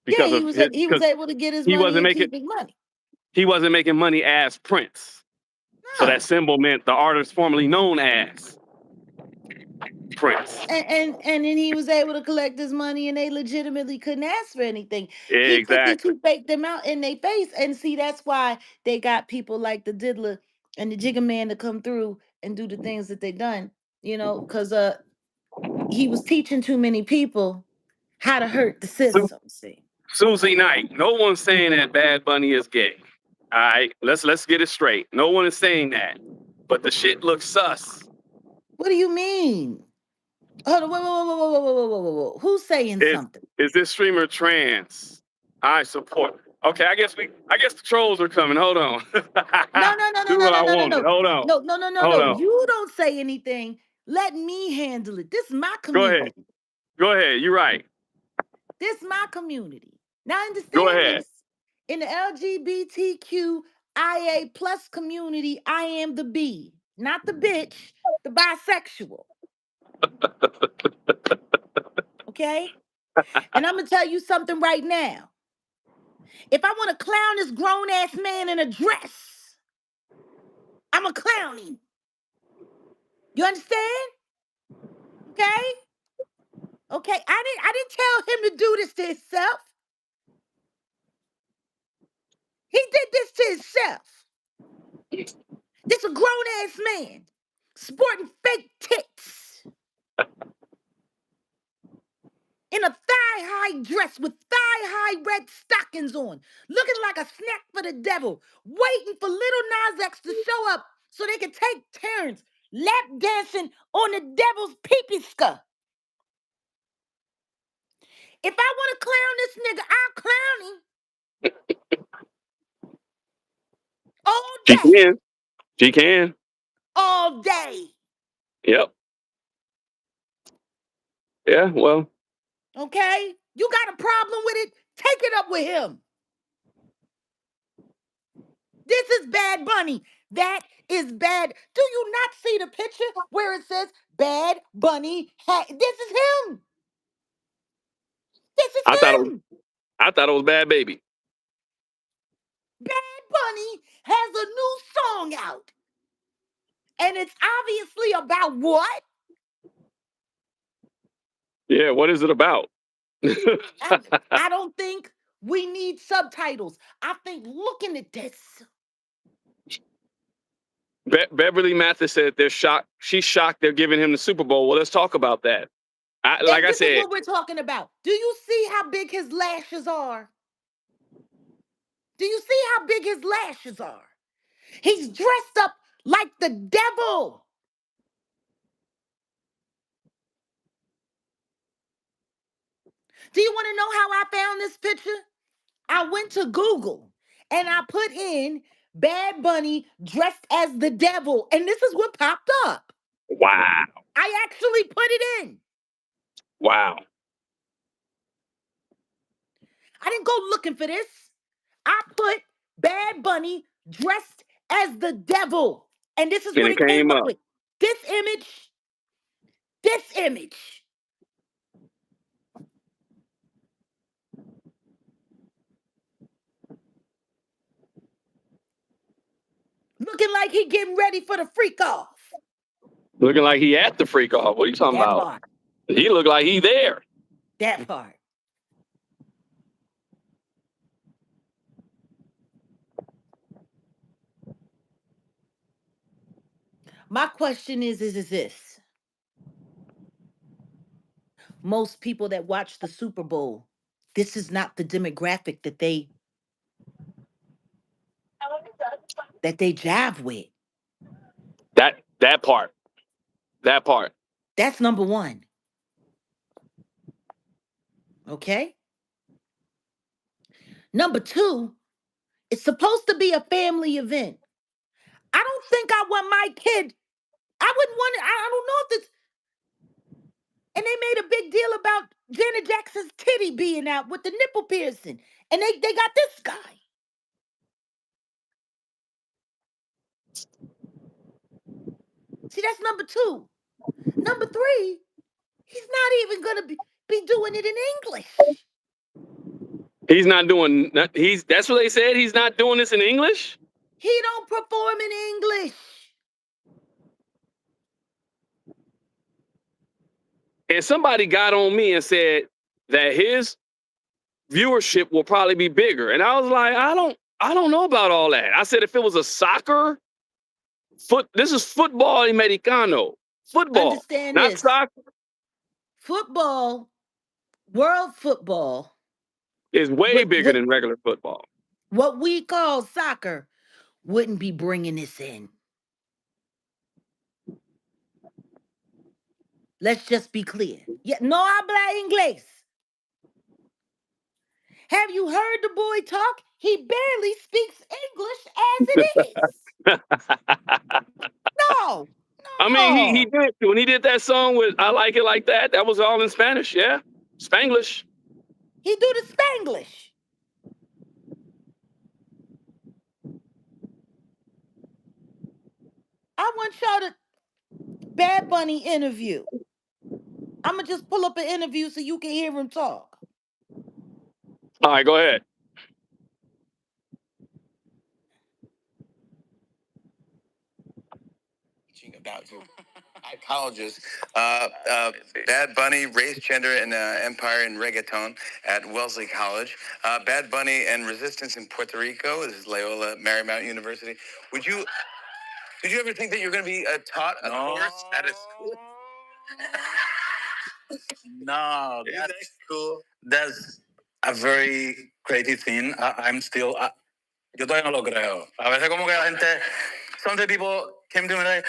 Yeah, because of his he was because able to get his he money wasn't and making keep his money. he wasn't making money as Prince. So that No, symbol meant the artist formerly known as. Prince. And then he was able to collect his money, and they legitimately couldn't ask for anything. Yeah, He exactly. 52 faked them out in their face, and see, that's why they got people like the Diddler and the Jigga Man to come through and do the things that they done. Because he was teaching too many people how to hurt the Su- system. See, Susie Knight. No one's saying that Bad Bunny is gay. All right, let's get it straight. No one is saying that, but the shit looks sus. what do you mean? Hold on, whoa, whoa, whoa, whoa, whoa, whoa, whoa, whoa, whoa. Who's saying Is something? is this streamer trans? I support. Okay, I guess the trolls are coming. Hold on. No, no, no, no, Do no, what no, I no, no, wanted. no, Hold on. no, no, no, no, Hold no. on. You don't say anything. Let me handle it. This is my Go ahead. community. Go ahead. You're right. This is my community. Now Go understand ahead. this. In the LGBTQIA plus community, I am the B, not the bitch, the bisexual. Okay? And I'm gonna tell you something right now. If I want to clown this grown ass man in a dress, I'm a clown him. You understand? Okay? Okay. I didn't tell him to do this to himself. He did this to himself. This a grown ass man sporting fake tits in a thigh high dress with thigh high red stockings on, looking like a snack for the devil, waiting for little Nas X to show up so they can take turns lap dancing on the devil's peepiska. If I want to clown this nigga, I'll clown him all She day, can. She can. all day. Yep. Yeah. Well, Okay? You got a problem with it? Take it up with him. This is Bad Bunny. That is bad. Do you not see the picture where it says Bad Bunny? This is him. This is I thought it was. him. I thought it was Bad Baby. Bad Bunny has a new song out. And it's obviously about what? Yeah. What is it about? I, I don't think we need subtitles. I think looking at this, Beverly Mathis said they're shocked. She's shocked they're giving him the Super Bowl. Well, let's talk about that. Like and I this is said, what we're talking about. Do you see how big his lashes are? Do you see how big his lashes are? He's dressed up like the devil. Do you want to know how I found this picture? I went to Google and I put in Bad Bunny dressed as the devil, and this is what popped up. wow, I actually put it in. wow. I didn't go looking for this. I put Bad Bunny dressed as the devil, and this is And what it it came came up up. with. This image, this image, looking like he getting ready for the freak off. Looking like he at the freak off. What are you talking That about? part, He looked like he there. that part. My question is this. Most people that watch the Super Bowl, this is not the demographic that they jive with. That part. That part. That's number one. Okay. Number two, it's supposed to be a family event. I don't think I want my kid. I wouldn't want it. I don't know if this. And they made a big deal about Janet Jackson's titty being out with the nipple piercing. And they got this guy. See, that's number two. Number three, he's not even gonna be doing it in English. He's not doing. He's. That's what they said. He's not doing this in English. He don't perform in English. and somebody got on me and said that his viewership will probably be bigger. And I was like, I don't know about all that. I said if it was a soccer this is football americano. Football, Understand not this. soccer, Football, world football, is way with bigger than regular football. what we call soccer, wouldn't be bringing this in. Let's just be clear. Yeah, no habla inglés. Have you heard the boy talk? He barely speaks English as it is. No, I mean, he no. did when he did that song with "I Like It Like That." That was all in Spanish, yeah, Spanglish. He do the Spanglish. I want y'all to Bad Bunny interview. I'm gonna just pull up an interview so you can hear him talk. All right, go ahead. About psychologist, Bad Bunny, race, gender, and empire in reggaeton at Wellesley College. Bad Bunny and resistance in Puerto Rico. This is Loyola Marymount University. Would you? Did you ever think that you're going to be taught a course at a school? No, that's cool. That's a very creative thing. I'm still. Yo todavía no lo creo. A veces como que la gente, some people came to me like,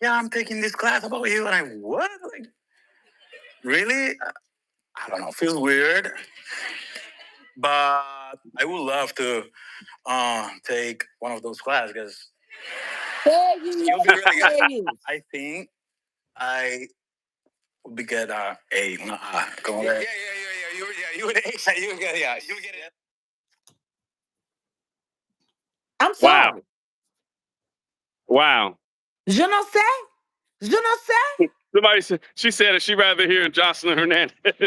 yeah, I'm taking this class about you, and I what? Like, really? I don't know. Feels weird, but I would love to take one of those classes because Fair use. you'll be really good. Fair use. I think I would be good. A, not A. Como yeah, you would A. You would get, yeah, you would get it. I'm Wow, sorry. wow. Je ne sais. Je ne sais. Somebody said she said that she'd rather hear Jocelyn Hernandez. Je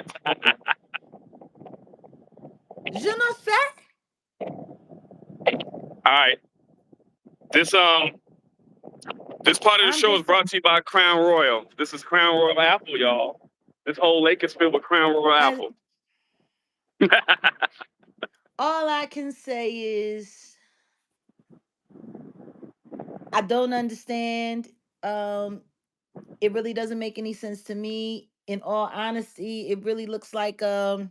ne sais. All right, this this part of the I'm show is just brought to you by Crown Royal. This is Crown Royal Apple, y'all. This whole lake is filled with Crown Royal I Apple. all I can say is I don't understand. Um, it really doesn't make any sense to me. In all honesty, it really looks like they're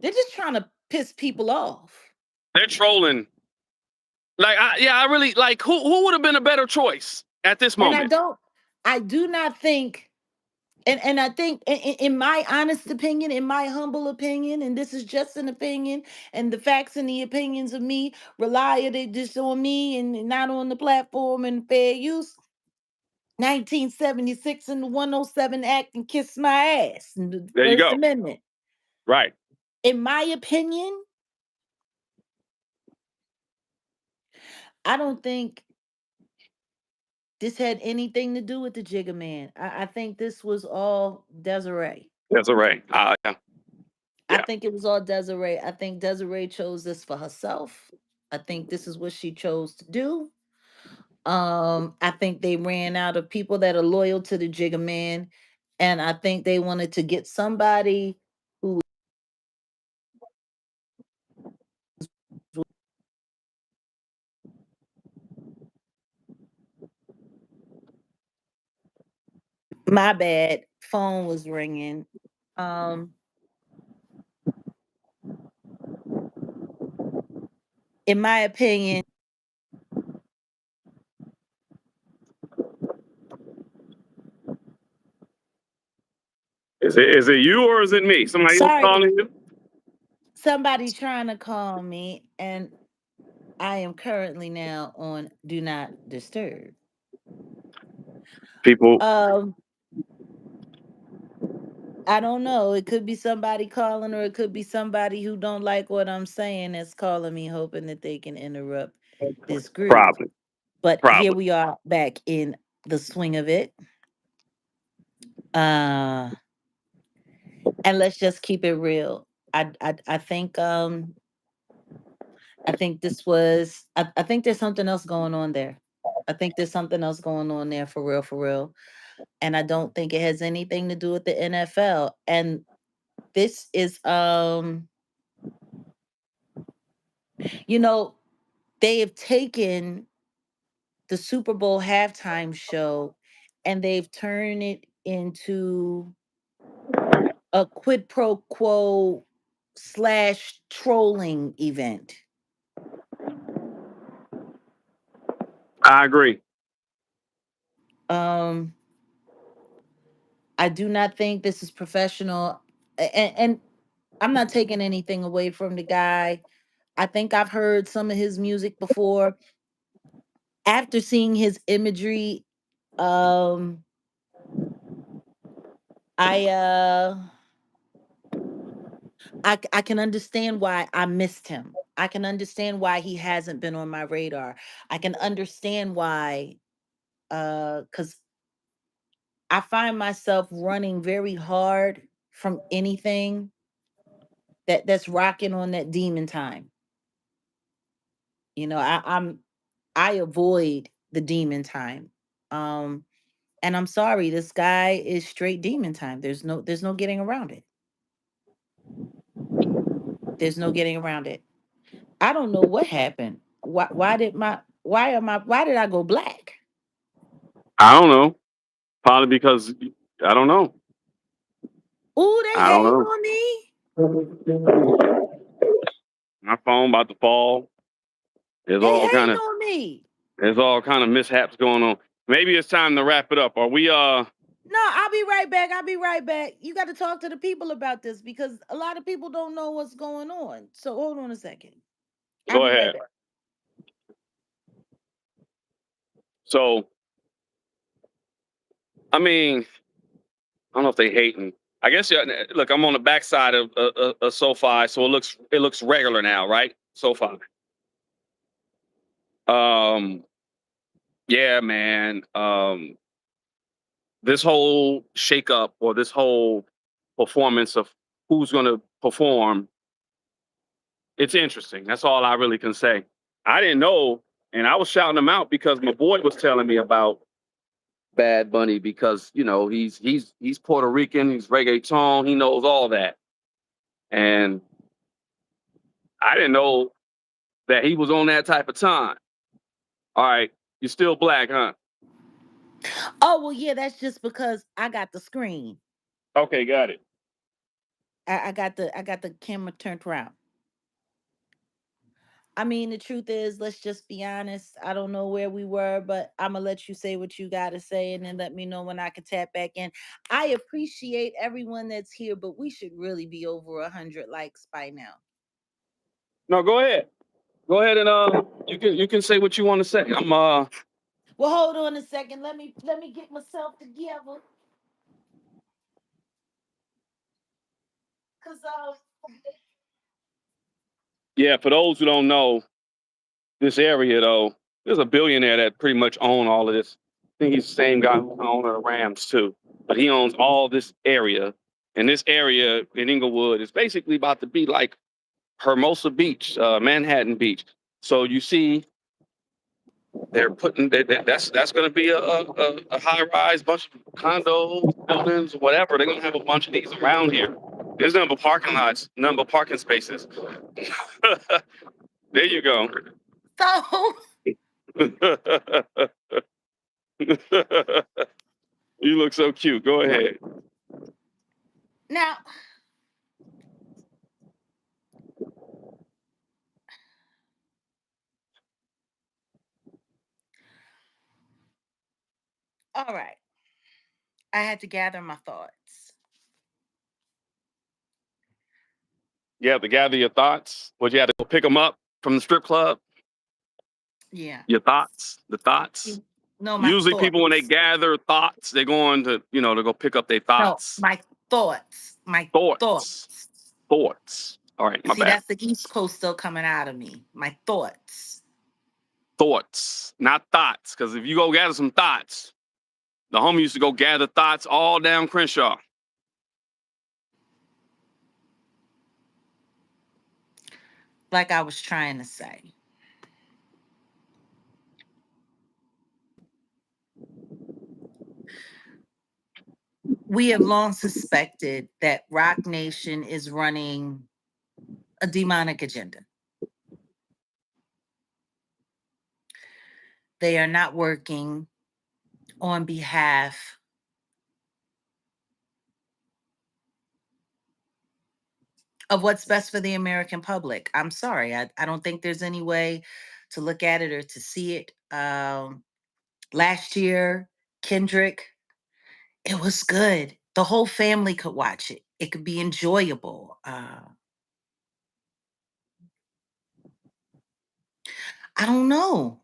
just trying to piss people off. They're trolling. Like, I really like who would have been a better choice at this And moment. I do not think, and I think, in my honest opinion, in my humble opinion, and this is just an opinion, and the facts and the opinions of me rely they just on me and not on the platform and fair use. 1976 and the 107 Act and kiss my ass and the There you First go. Amendment. Right. In my opinion, I don't think this had anything to do with the Jigga Man. I think this was all Desiree. That's all right. Yeah. I Yeah. think it was all Desiree. I think Desiree chose this for herself. I think this is what she chose to do. I think they ran out of people that are loyal to the Jigga Man, and I think they wanted to get somebody who my bad phone was ringing. Um, in my opinion, Is it you or is it me? Somebody else sorry, calling you? somebody trying to call me, and I am currently now on Do Not Disturb. People. Um, I don't know. It could be somebody calling, or it could be somebody who don't like what I'm saying that's calling me, hoping that they can interrupt this groove. Probably. But here Probably. we are back in the swing of it. Uh, and let's just keep it real. I think this was I think there's something else going on there. I think there's something else going on there for real, for real. And I don't think it has anything to do with the NFL. And this is you know, they have taken the Super Bowl halftime show and they've turned it into a quid pro quo slash trolling event. I agree. Um, I do not think this is professional. And I'm not taking anything away from the guy. I think I've heard some of his music before. After seeing his imagery, um, I I can understand why I missed him. I can understand why he hasn't been on my radar. I can understand why cuz I find myself running very hard from anything that's rocking on that demon time. You know, I avoid the demon time. Um and I'm sorry, this guy is straight demon time. There's no getting around it. There's no getting around it. I don't know what happened. Why did I go black? I don't know. Probably because I don't know. Ooh, they I don't hating know. on me. My phone about to fall. There's They all kind hating of on me. there's all kind of mishaps going on. Maybe it's time to wrap it up. Are we No, I'll be right back. I'll be right back. You got to talk to the people about this because a lot of people don't know what's going on. So hold on a second. I'll go be right ahead. back. So I mean, I don't know if they hating. I guess look, I'm on the backside of SoFi, so it looks regular now, right? SoFi. Um, yeah, man. This whole shakeup or this whole performance of who's going to perform, it's interesting. That's all I really can say. I didn't know, and I was shouting him out because my boy was telling me about Bad Bunny because he's Puerto Rican, he's reggaeton, he knows all that, and I didn't know that he was on that type of time. All right, you're still black, huh? Oh well, yeah, that's just because I got the screen. Okay, got it. I got the camera turned around. I mean, the truth is, let's just be honest. I don't know where we were, but I'm gonna let you say what you gotta say, and then let me know when I can tap back in. I appreciate everyone that's here, but we should really be over 100 likes by now. No, go ahead. Go ahead and you can say what you want to say. Well, hold on a second. Let me get myself together, cause yeah. For those who don't know this area though, there's a billionaire that pretty much own all of this. I think he's the same guy who owns the Rams too, but he owns all this area, and this area in Inglewood is basically about to be like Hermosa Beach, Manhattan Beach. So you see they're putting that's going to be a high rise bunch of condos, buildings, whatever. They're going to have a bunch of these around here. There's number parking lots, number parking spaces. There you go. so You look so cute. Go ahead. now, all right. I had to gather my thoughts. You have to gather your thoughts. What you had to go pick them up from the strip club. Yeah. Your thoughts, the thoughts. No, my Usually, people when they thoughts. gather thoughts, they're going to go pick up their No, thoughts. my thoughts. My Thoughts, thoughts. thoughts. All right, my See, bad. that's the East Coast still coming out of me. My thoughts. Thoughts, not thoughts. Because if you go gather some thoughts, the homie used to go gather thoughts all down Crenshaw. Like I was trying to say. We have long suspected that Roc Nation is running a demonic agenda. They are not working on behalf of what's best for the American public. I'm sorry. I don't think there's any way to look at it or to see it. Last year, Kendrick, it was good. The whole family could watch it. It could be enjoyable. I don't know.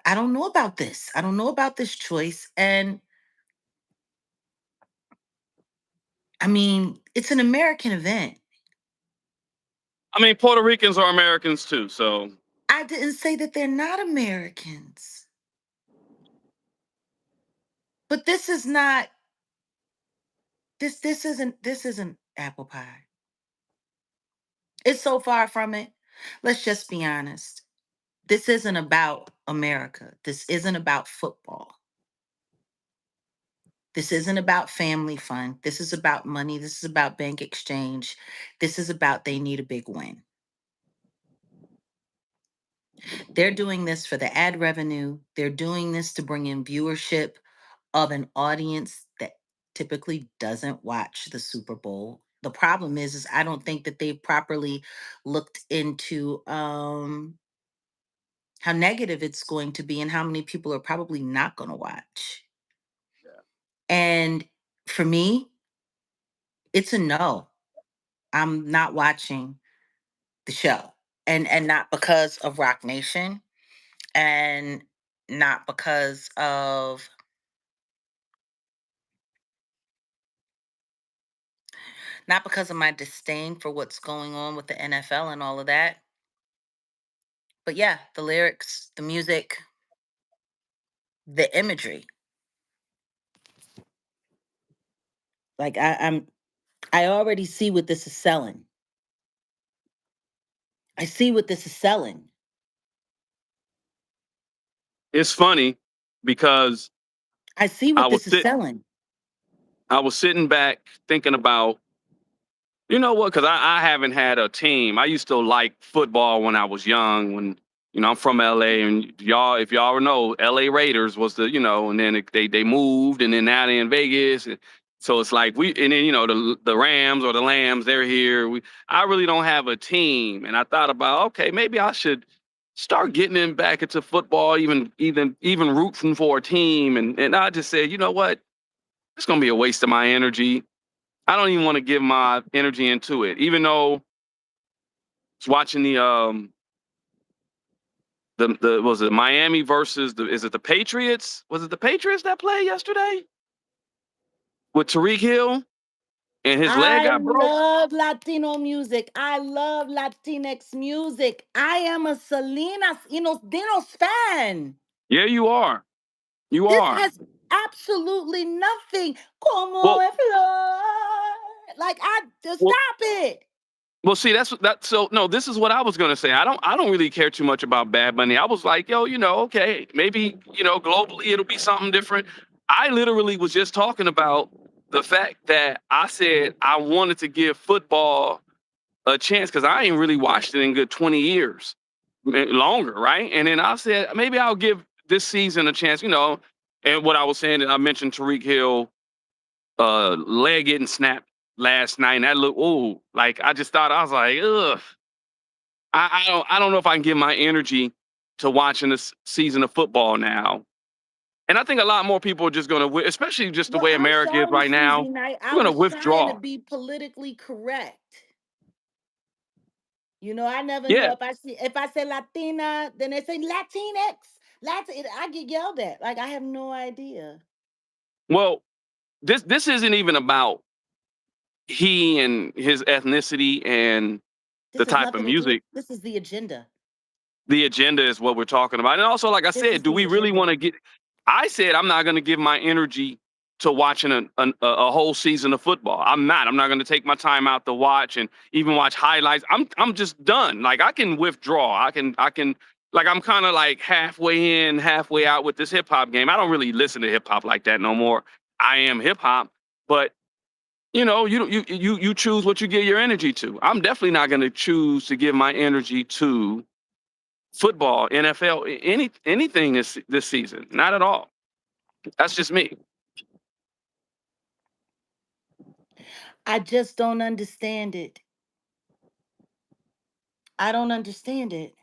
I don't know about this. I don't know about this choice. And I mean, it's an American event. I mean, Puerto Ricans are Americans too, so I didn't say that they're not Americans. But this is not this isn't apple pie. It's so far from it. Let's just be honest. This isn't about America. This isn't about football. This isn't about family fun. This is about money. This is about bank exchange. This is about they need a big win. They're doing this for the ad revenue. They're doing this to bring in viewership of an audience that typically doesn't watch the Super Bowl. The problem is I don't think that they've properly looked into how negative it's going to be and how many people are probably not going to watch. yeah. And for me, it's a no. I'm not watching the show. And not because of Roc Nation and not because of my disdain for what's going on with the NFL and all of that. But yeah, the lyrics, the music, the imagery. Like I already see what this is selling. I see what this is selling. It's funny because I see I what was this is sit selling. I was sitting back thinking about, you know what? Because I haven't had a team. I used to like football when I was young. When I'm from LA, and y'all, if y'all know, LA Raiders was the and then they moved, and then now they're in Vegas. So it's like and then the Rams or the Lambs, they're here. I really don't have a team, and I thought about, okay, maybe I should start getting in back into football, even rooting for a team, and I just said, you know what? It's gonna be a waste of my energy. I don't even want to give my energy into it, even though it's watching the was it Miami versus is it the Patriots? Was it the Patriots that played yesterday with Tariq Hill and his leg I got broke? love Latino music. I love Latinx music. I am a Selena Dinos fan. Yeah, you are. You This are. has absolutely nothing. Como Well, es flor. Like I just well, stop it. well. See, that. So no, this is what I was gonna say. I don't really care too much about Bad Bunny. I was like, yo, okay, maybe globally it'll be something different. I literally was just talking about the fact that I said I wanted to give football a chance because I ain't really watched it in good 20 years, longer, right? And then I said maybe I'll give this season a chance, And what I was saying, I mentioned Tariq Hill leg getting snapped last night, and that look, like I just thought I was like, ugh. I don't know if I can give my energy to watching this season of football now. And I think a lot more people are just going to, especially just the Well, way I'm America is sorry, right now, Susie Knight. I we're going to was trying to withdraw. be politically correct. I never know Yeah. if I say Latina, then they say Latinx. I get yelled at. Like I have no idea. Well, this isn't even about he and his ethnicity and the This has type of nothing to do. music. This is the agenda. The agenda is what we're talking about. And also, like I This said, is do the we really want agenda. to get? I said I'm not going to give my energy to watching a whole season of football. I'm not. I'm not going to take my time out to watch and even watch highlights. I'm just done. Like I can withdraw. I can like I'm kind of like halfway in, halfway out with this hip hop game. I don't really listen to hip hop like that no more. I am hip hop, but you choose what you give your energy to. I'm definitely not going to choose to give my energy to football, NFL, anything this season. Not at all. That's just me. I just don't understand it. I don't understand it.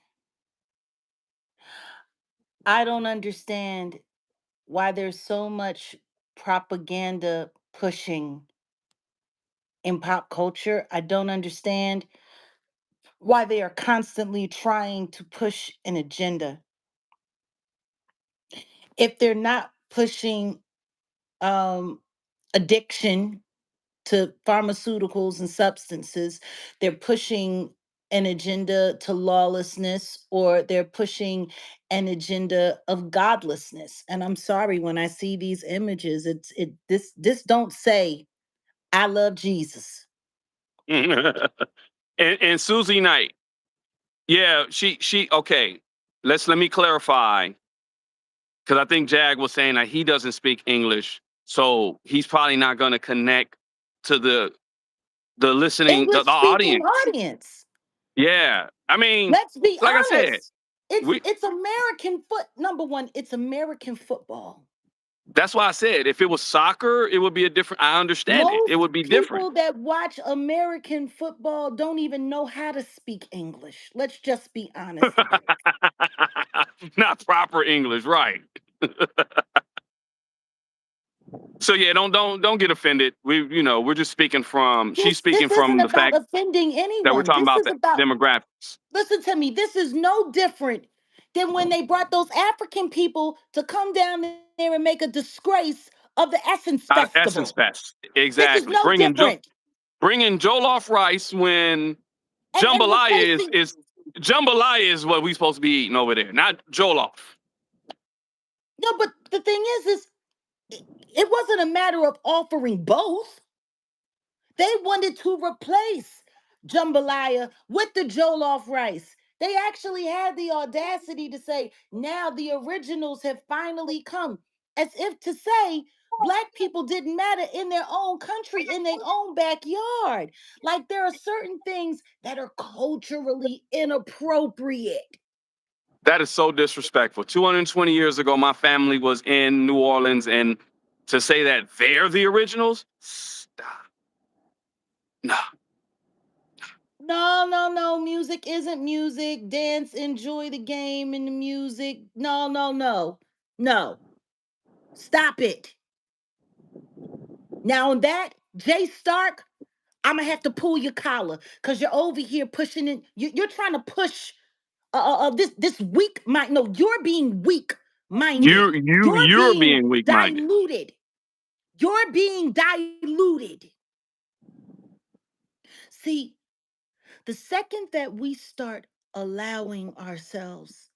I don't understand why there's so much propaganda pushing in pop culture. I don't understand why they are constantly trying to push an agenda. If they're not pushing um, addiction to pharmaceuticals and substances, they're pushing an agenda to lawlessness, or they're pushing an agenda of godlessness. And I'm sorry, when I see these images, this don't say I love Jesus. And Susie Knight, yeah, she okay. Let me clarify, because I think Jag was saying that he doesn't speak English, so he's probably not going to connect to the listening English the speaking audience. audience. Yeah, I mean, Let's be like I said, honest. It's we. it's American foot number one, it's American football. That's why I said if it was soccer, it would be a different. I understand it. It Most would be different. people that watch American football don't even know how to speak English. Let's just be honest there. Not proper English, right? So yeah, don't get offended. We're just speaking from. She's This speaking isn't from the about fact offending that we're anyone. talking This about is the about, demographics. listen to me, this is no different than when they brought those African people to come down there and make a disgrace of the Essence Festival. Essence Fest, This is exactly. no different. Bringing Jollof rice when And jambalaya replacing, is jambalaya is what we supposed to be eating over there, not Jollof. no, but the thing is it wasn't a matter of offering both. They wanted to replace jambalaya with the jollof rice. They actually had the audacity to say, now the originals have finally come, as if to say, Black people didn't matter in their own country, in their own backyard. Like there are certain things that are culturally inappropriate. That is so disrespectful. 220 years ago, my family was in New Orleans, and to say that they're the originals, stop. No. No, no, no. Music isn't music. Dance, enjoy the game and the music. No, no, no. No. Stop it. Now on that, Jay Stark, I'm gonna have to pull your collar because you're over here pushing it. You're trying to push this weak mind. No, you're being weak minded. You're You're being being weak minded. diluted. You're being diluted. See, the second that we start allowing ourselves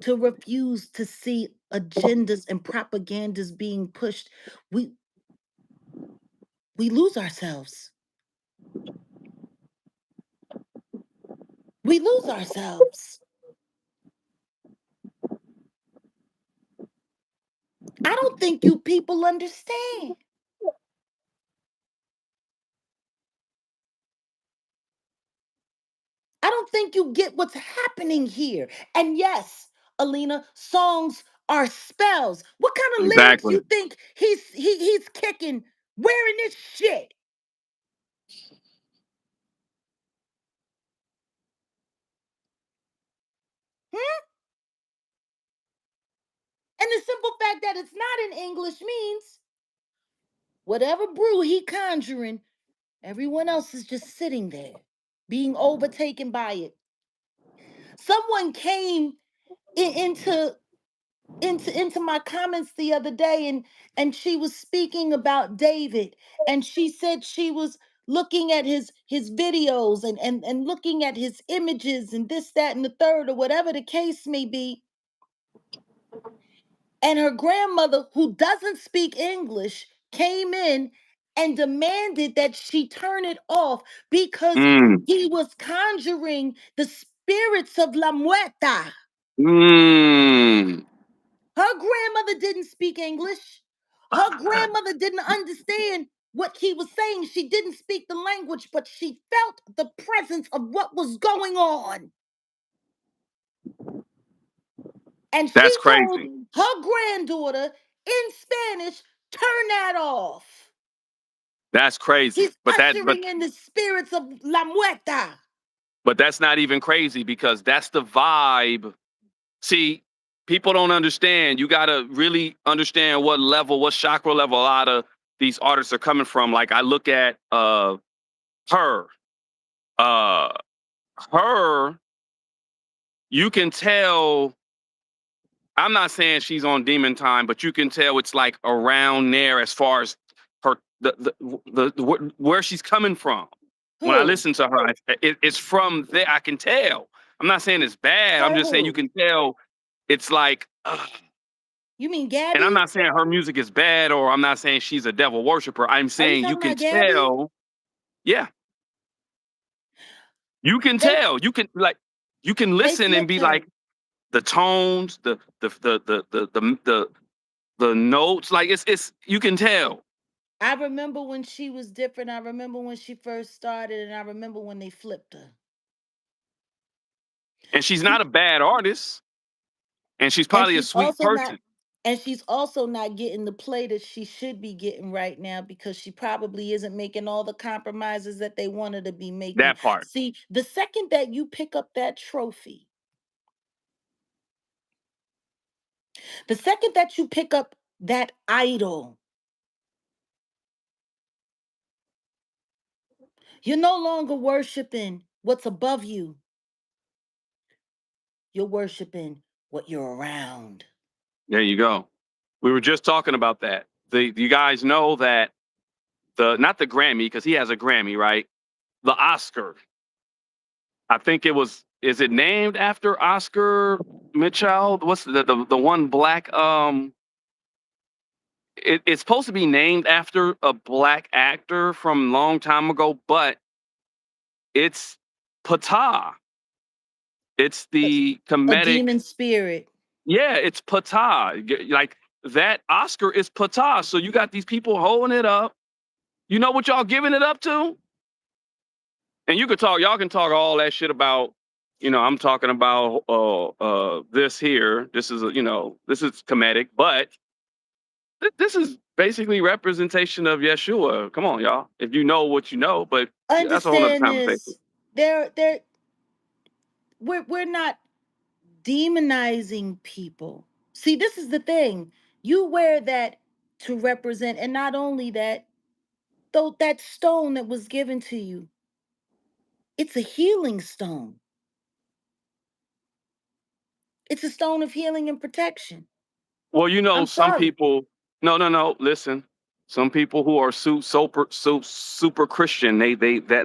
to refuse to see agendas and propagandas being pushed, we we lose ourselves. We lose ourselves. I don't think you people understand. I don't think you get what's happening here. And yes, Alina, songs are spells. What kind of lyrics Exactly. you think he's kicking wearing this shit? Hmm? And the simple fact that it's not in English means whatever brew he conjuring, everyone else is just sitting there, being overtaken by it. Someone came into into my comments the other day, and she was speaking about David, and she said she was looking at his videos and looking at his images and this, that, and the third, or whatever the case may be. And her grandmother, who doesn't speak English, came in and demanded that she turn it off because Mm. he was conjuring the spirits of La Muerta. Mm. Her grandmother didn't speak English. Her grandmother didn't understand what he was saying. She didn't speak the language, but she felt the presence of what was going on. And she That's told crazy. her granddaughter in Spanish, turn that off. That's crazy. He's But ushering in the spirits of La Muerta. that's not even crazy because that's the vibe. See, people don't understand. You got to really understand what level, what chakra level a lot of these artists are coming from. Like I look at her, uh, her. You can tell. I'm not saying she's on demon time, but you can tell it's like around there as far as her where she's coming from. When I Who? listen to her, it's from there. I can tell. I'm not saying it's bad. I'm Her just saying you who? can tell. It's like, You mean and I'm Gabby? not saying her music is bad, or I'm not saying she's a devil worshiper. I'm Are you saying you talking can about Gabby? tell. Yeah, you can They tell. You can like, you can they listen and flipped be her. like the tones, the notes. Like it's you can tell. I remember when she was different. I remember when she first started, and I remember when they flipped her. And she's not See, a bad artist, and she's and probably a she's sweet also not person. and she's also not getting the play that she should be getting right now because she probably isn't making all the compromises that they want her to be making. That part. See, the second that you pick up that trophy, the second that you pick up that idol, you're no longer worshiping what's above you. You're worshiping what you're around. There you go. We were just talking about that. You guys know that the not the Grammy because he has a Grammy, right? The Oscar. I think it was. Is it named after Oscar Mitchell? What's the one black? It's supposed to be named after a black actor from a long time ago, but it's Ptah. It's the A comedic. demon spirit. Yeah, it's Ptah. Like that Oscar is Ptah. So you got these people holding it up. You know what y'all giving it up to? And you could talk. Y'all can talk all that shit about. I'm talking about this here. This is this is comedic, but this is basically representation of Yeshua. Come on, y'all. If you know what you know, but that's a whole other Understand conversation. this. There we're not demonizing people. See, this is the thing. You wear that to represent, and not only that, though that stone that was given to you, it's a healing stone. It's a stone of healing and protection. Well, I'm some sorry. people. No, no, no. Listen, some people who are super Christian,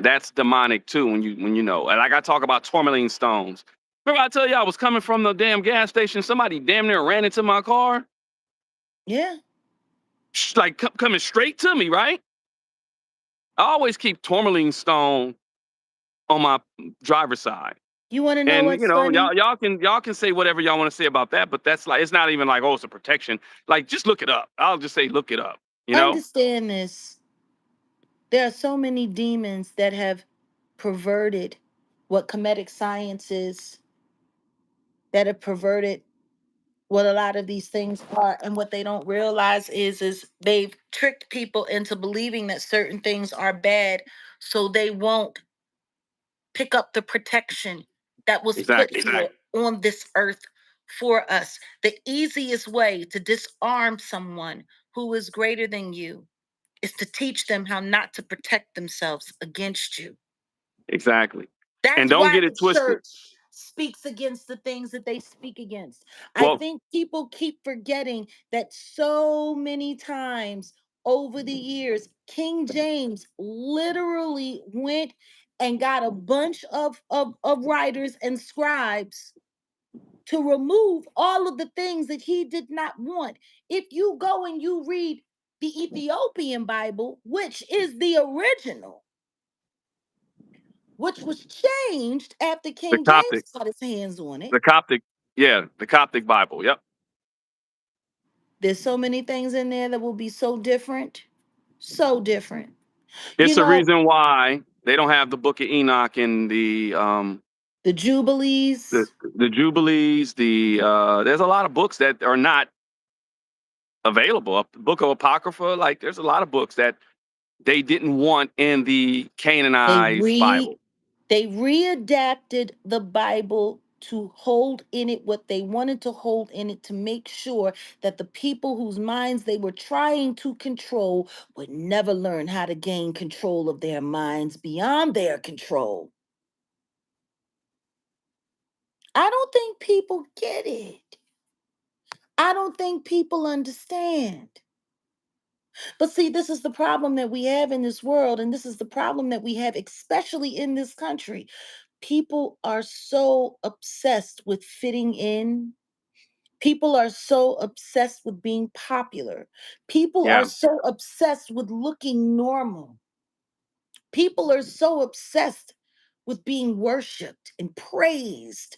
that's demonic too. When you know, and like I talk about tourmaline stones. Remember, I tell you I was coming from the damn gas station. Somebody damn near ran into my car, Yeah. like coming straight to me. Right? I always keep tourmaline stone on my driver's side. You want to know And what's funny? y'all can say whatever y'all want to say about that, but that's like it's not even like, oh, it's a protection. Like just look it up. I'll just say look it up. You know? Understand this. There are so many demons that have perverted what comedic science is, that have perverted what a lot of these things are, and what they don't realize is they've tricked people into believing that certain things are bad so they won't pick up the protection that was put Exactly. here on this earth for us. The easiest way to disarm someone who is greater than you is to teach them how not to protect themselves against you. Exactly. And That's don't why get the it twisted. church speaks against the things that they speak against. I Well, think people keep forgetting that so many times over the years, King James literally went and got a bunch of writers and scribes to remove all of the things that he did not want. If you go and you read the Ethiopian Bible, which is the original, which was changed after the King James Coptic, got his hands on it. the Coptic, yeah, the Coptic Bible. Yep. There's so many things in there that will be so different, so different. It's You the know, reason why they don't have the Book of Enoch and the the Jubilees, the Jubilees. There's a lot of books that are not available. A Book of Apocrypha, like there's a lot of books that they didn't want in the they canonized re Bible. they readapted the Bible to hold in it what they wanted to hold in it, to make sure that the people whose minds they were trying to control would never learn how to gain control of their minds beyond their control. I don't think people get it. I don't think people understand. But see, this is the problem that we have in this world, and this is the problem that we have, especially in this country. People are so obsessed with fitting in. People are so obsessed with being popular. People are Yeah, so obsessed with looking normal. People are so obsessed with being worshiped and praised.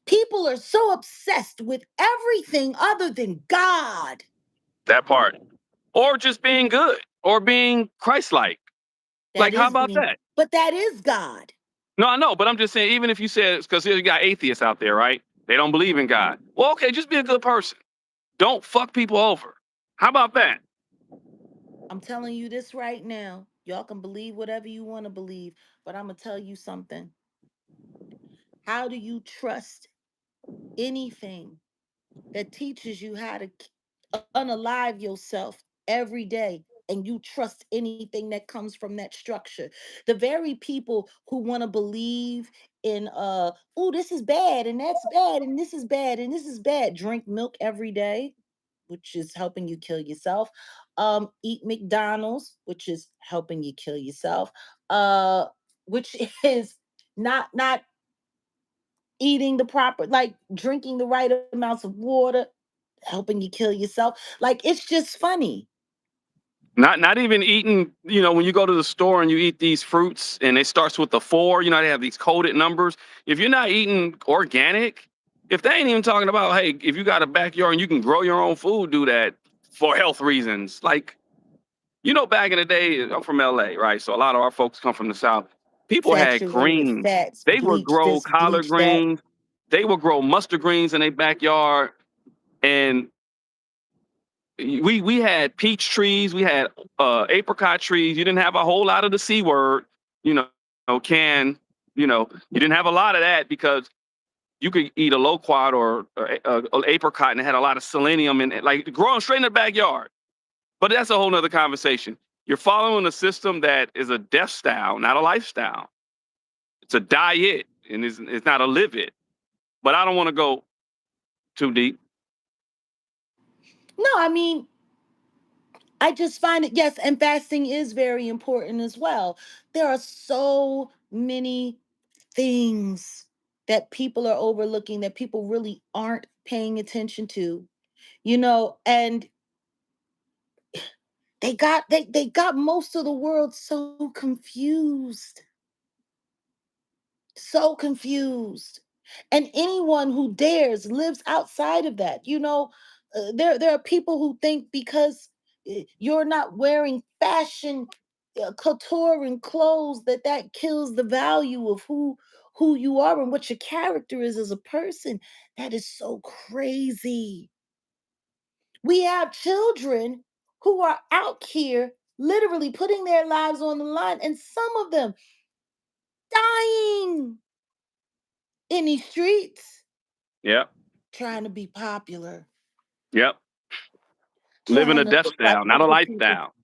People are so obsessed with everything other than God. that part. Or just being good or being Christ-like. That Like, how is about being, that? but that is God. No, I know, but I'm just saying, even if you said, because you got atheists out there, right? They don't believe in God. Well, okay, just be a good person. Don't fuck people over. How about that? I'm telling you this right now. Y'all can believe whatever you want to believe, but I'm going to tell you something. How do you trust anything that teaches you how to unalive yourself every day, and you trust anything that comes from that structure? The very people who want to believe in oh, this is bad and that's bad and this is bad and this is bad, drink milk every day, which is helping you kill yourself. Eat McDonald's, which is helping you kill yourself. Which is not eating the proper, like drinking the right amounts of water, helping you kill yourself. Like, it's just funny. Not even eating, when you go to the store and you eat these fruits and it starts with the four, they have these coded numbers. If you're not eating organic, if they ain't even talking about, hey, if you got a backyard and you can grow your own food, do that for health reasons. Like, back in the day, I'm from LA, right? So a lot of our folks come from the South. People had Saturated greens. fats, They would bleach grow this, collard bleach that. greens. They would grow mustard greens in their backyard. And we had peach trees, we had apricot trees. You didn't have a whole lot of the C word, can, you didn't have a lot of that because you could eat a loquat or apricot and it had a lot of selenium in it, like growing straight in the backyard. But that's a whole nother conversation. You're following a system that is a death style, not a lifestyle. It's a diet and it's not a live it. But I don't want to go too deep. No, I mean, I just find it, yes, and fasting is very important as well. There are so many things that people are overlooking, that people really aren't paying attention to, and they got most of the world so confused, so confused. And anyone who dares lives outside of that. There are people who think because you're not wearing fashion couture and clothes, that kills the value of who you are and what your character is as a person. That is so crazy. We have children who are out here literally putting their lives on the line, and some of them dying in these streets, Yep. trying to be popular, Yep. Living a trying to death look like style, not a other people. lifestyle.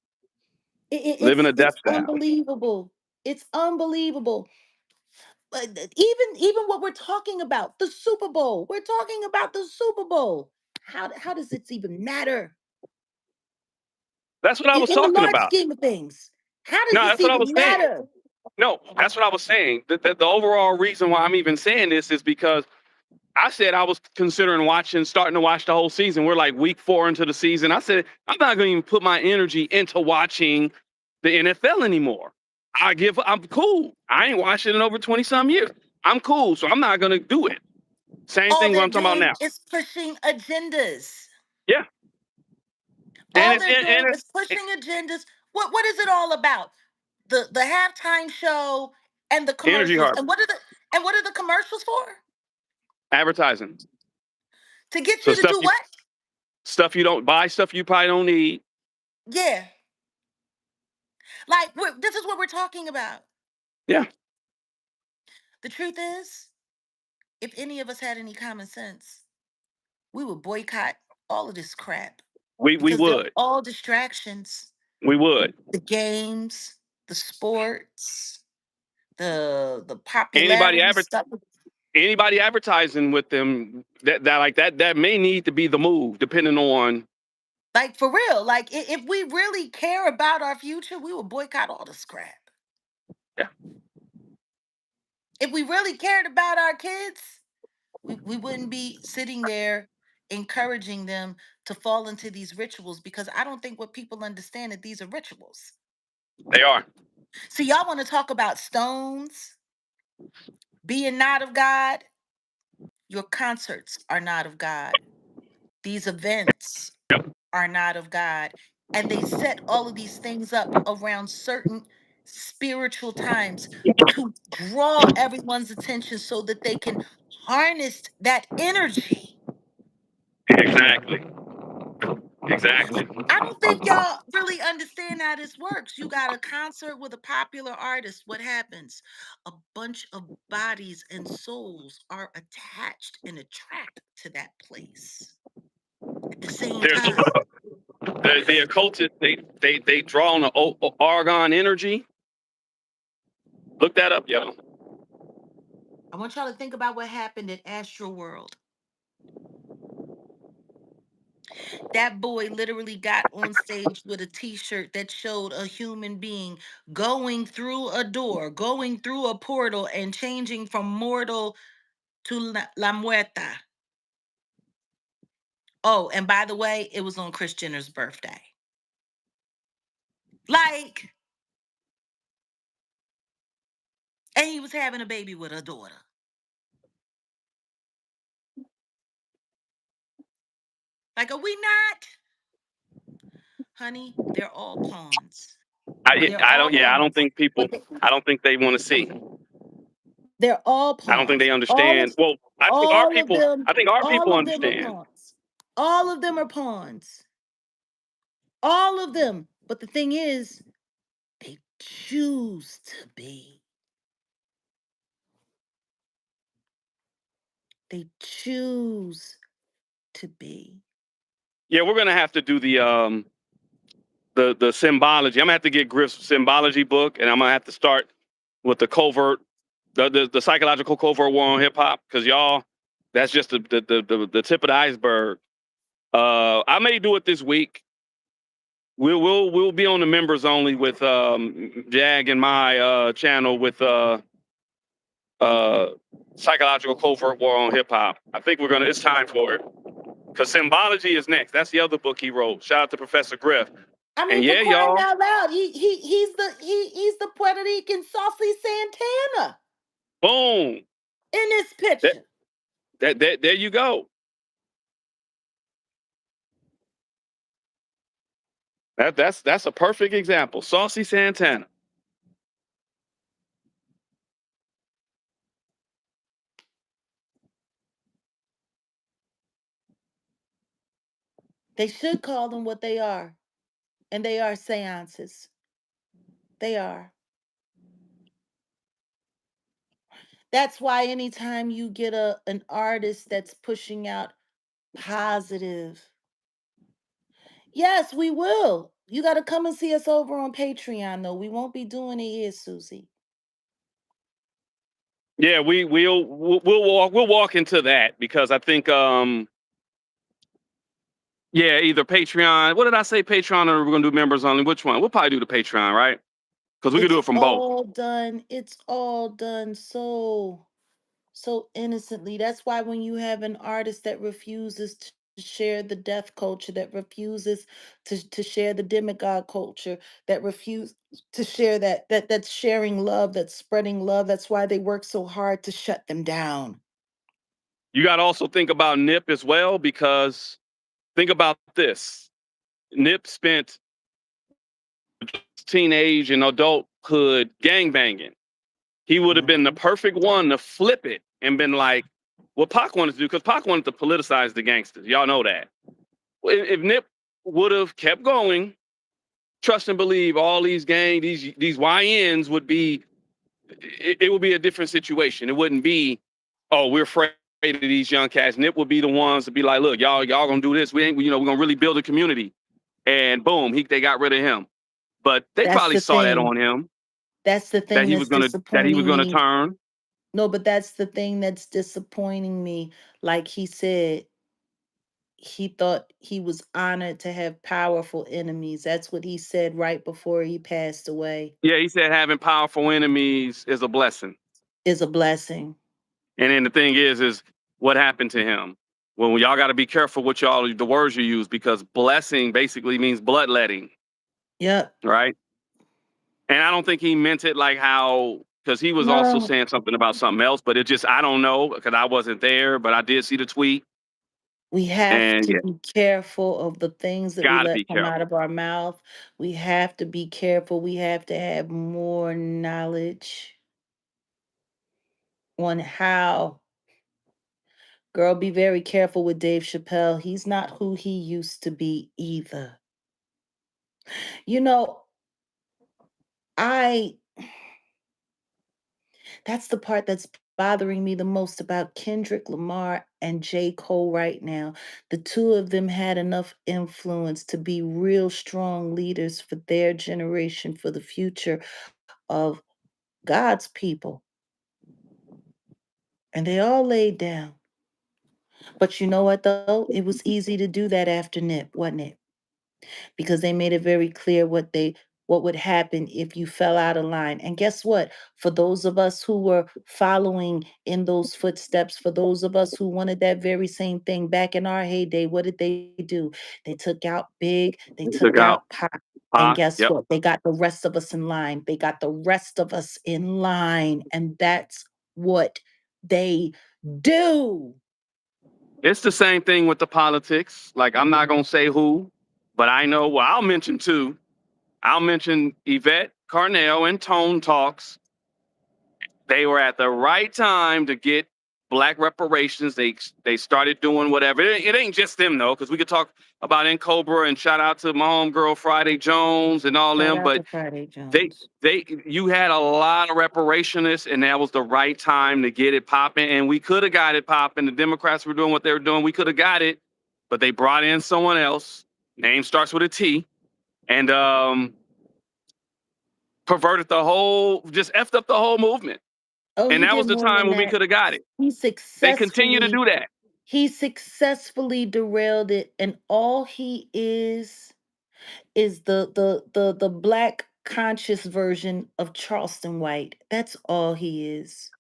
Living It's a death it's style. unbelievable. It's unbelievable. But even what we're talking about, the Super Bowl. We're talking about the Super Bowl. How does it even matter That's what I was in the talking large about. scheme of things? How does No, this that's what I even was saying. matter? No, that's what I was saying. The overall reason why I'm even saying this is because I said I was considering starting to watch the whole season. We're like week 4 into the season. I said, I'm not going to even put my energy into watching the NFL anymore. I'm cool. I ain't watched it in over 20 some years. I'm cool. So I'm not going to do it. Same All thing what they're I'm talking about doing now. is pushing agendas. Yeah. And All it's they're and doing it's is pushing agendas. What is it all about? The halftime show and the energy commercials. harvest, And what are the commercials for? advertising. To get So you to do what? stuff you don't buy, stuff you probably don't need. Yeah. Like this is what we're talking about. Yeah, The truth is, if any of us had any common sense, we would boycott all of this crap we because they're would. all distractions. We would. The games, the sports, the Anybody popularity adver- stuff. anybody advertising with them that may need to be the move, depending on. Like for real, like if we really care about our future, we would boycott all this crap. Yeah, If we really cared about our kids, we wouldn't be sitting there encouraging them to fall into these rituals because I don't think what people understand that these are rituals. they are. So y'all want to talk about stones being not of God? Your concerts are not of God. These events are not of God. And they set all of these things up around certain spiritual times to draw everyone's attention so that they can harness that energy. Exactly. Exactly. I don't think y'all really understand how this works. You got a concert with a popular artist. What happens? A bunch of bodies and souls are attached and attracted to that place at the same There's time. the occultists. They draw on the argon energy. Look that up, yo. I want y'all to think about what happened at Astro World. That boy literally got on stage with a t-shirt that showed a human being going through a door, going through a portal, and changing from mortal to la muerta. Oh, and by the way, it was on Kris Jenner's birthday. Like, and he was having a baby with a daughter. Like, are we not? Honey, they're all pawns. They're I all don't. Yeah, I don't pawns. think people. But I don't think they want to see. they're all I don't think pawns. they understand. Well, I think our All of people. them, I think our all people of them are understand. pawns. All of them are pawns. All of them. But the thing is, they choose to be. They choose to be. Yeah, we're gonna have to do the symbology. I'm gonna have to get Griff's symbology book, and I'm gonna have to start with the covert, the psychological covert war on hip hop, because y'all, that's just the tip of the iceberg. I may do it this week. We'll be on the members only with Jag and my channel with uh psychological covert war on hip hop. I think we're gonna. It's time for it because symbology is next. That's the other book he wrote. Shout out to Professor Griff. I And mean, for yeah, crying y'all, out loud, he's the Puerto Rican Sofi Santana boom. in this That, picture. there you go. That's a perfect example. Saucy Santana. They should call them what they are, and they are seances. They are. That's why anytime you get an artist that's pushing out positive, yes, we will. You got to come and see us over on Patreon, though. We won't be doing it here, Susie. Yeah, we'll walk into that because I think yeah, either Patreon. What did I say? Patreon or we're gonna do members only? Which one? We'll probably do the Patreon, right? Because we could do It's it from both. all done. It's all done so innocently. That's why when you have an artist that refuses to share the death culture, that refuses to share the demigod culture, that refuse to share that's sharing love, that's spreading love. That's why they work so hard to shut them down. You got to also think about Nip as well because think about this. Nip spent teenage and adulthood gangbanging. He would have been the Mhm. perfect one to flip it and been like what Pac wanted to do, because Pac wanted to politicize the gangsters. Y'all know that. If Nip would have kept going, trust and believe all these these YNs would be, it would be a different situation. It wouldn't be, oh, we're afraid of these young cats. Nip would be the ones to be like, look, y'all gonna do this. We ain't, we're gonna really build a community. And boom, they got rid of him. But they That's probably the saw that thing. on him That's the that thing that's he was disappointing gonna me. turn. No, but that's the thing that's disappointing me. Like he said, he thought he was honored to have powerful enemies. That's what he said right before he passed away. Yeah, he said having powerful enemies is a blessing. Is a blessing. And then the thing is what happened to him? Well, y'all got to be careful what the words you use, because blessing basically means bloodletting, Yep. right? And I don't think he meant it like how, because he was also No. saying something about something else, but it just, I don't know, because I wasn't there, but I did see the tweet. We have And to yeah, be careful of the things that we got to let be come out careful. of our mouth. We have to be careful. We have to have more knowledge on how. Girl, be very careful with Dave Chappelle. He's not who he used to be either. You know, I that's the part that's bothering me the most about Kendrick Lamar and J. Cole right now. The two of them had enough influence to be real strong leaders for their generation, for the future of God's people. And they all laid down. But you know what, though? It was easy to do that after Nip, wasn't it? Because they made it very clear what would happen if you fell out of line. And guess what? For those of us who were following in those footsteps, for those of us who wanted that very same thing back in our heyday, what did they do? They took out Big, they He took took out out Pop. And Pac. guess Yep. what? They got the rest of us in line. They got the rest of us in line. And that's what they do. It's the same thing with the politics. Like, I'm not going to say who, but I know, well, I'll mention two. I'll mention Yvette Carnell and Tone Talks. They were at the right time to get black reparations. They started doing whatever. It ain't just them though, because we could talk about N Cobra, and shout out to my homegirl Friday Jones and all Shout them. out But to Friday they Jones. you had a lot of reparationists, and that was the right time to get it popping. And we could have got it popping. The Democrats were doing what they were doing. We could have got it, but they brought in someone else. Name starts with a T, and perverted the whole, just effed up the whole movement. Oh, And he that was did the more time than when we that. could have got it. He They continue to successfully do that. he successfully derailed it, and all he is the black conscious version of Charleston White. That's all he is.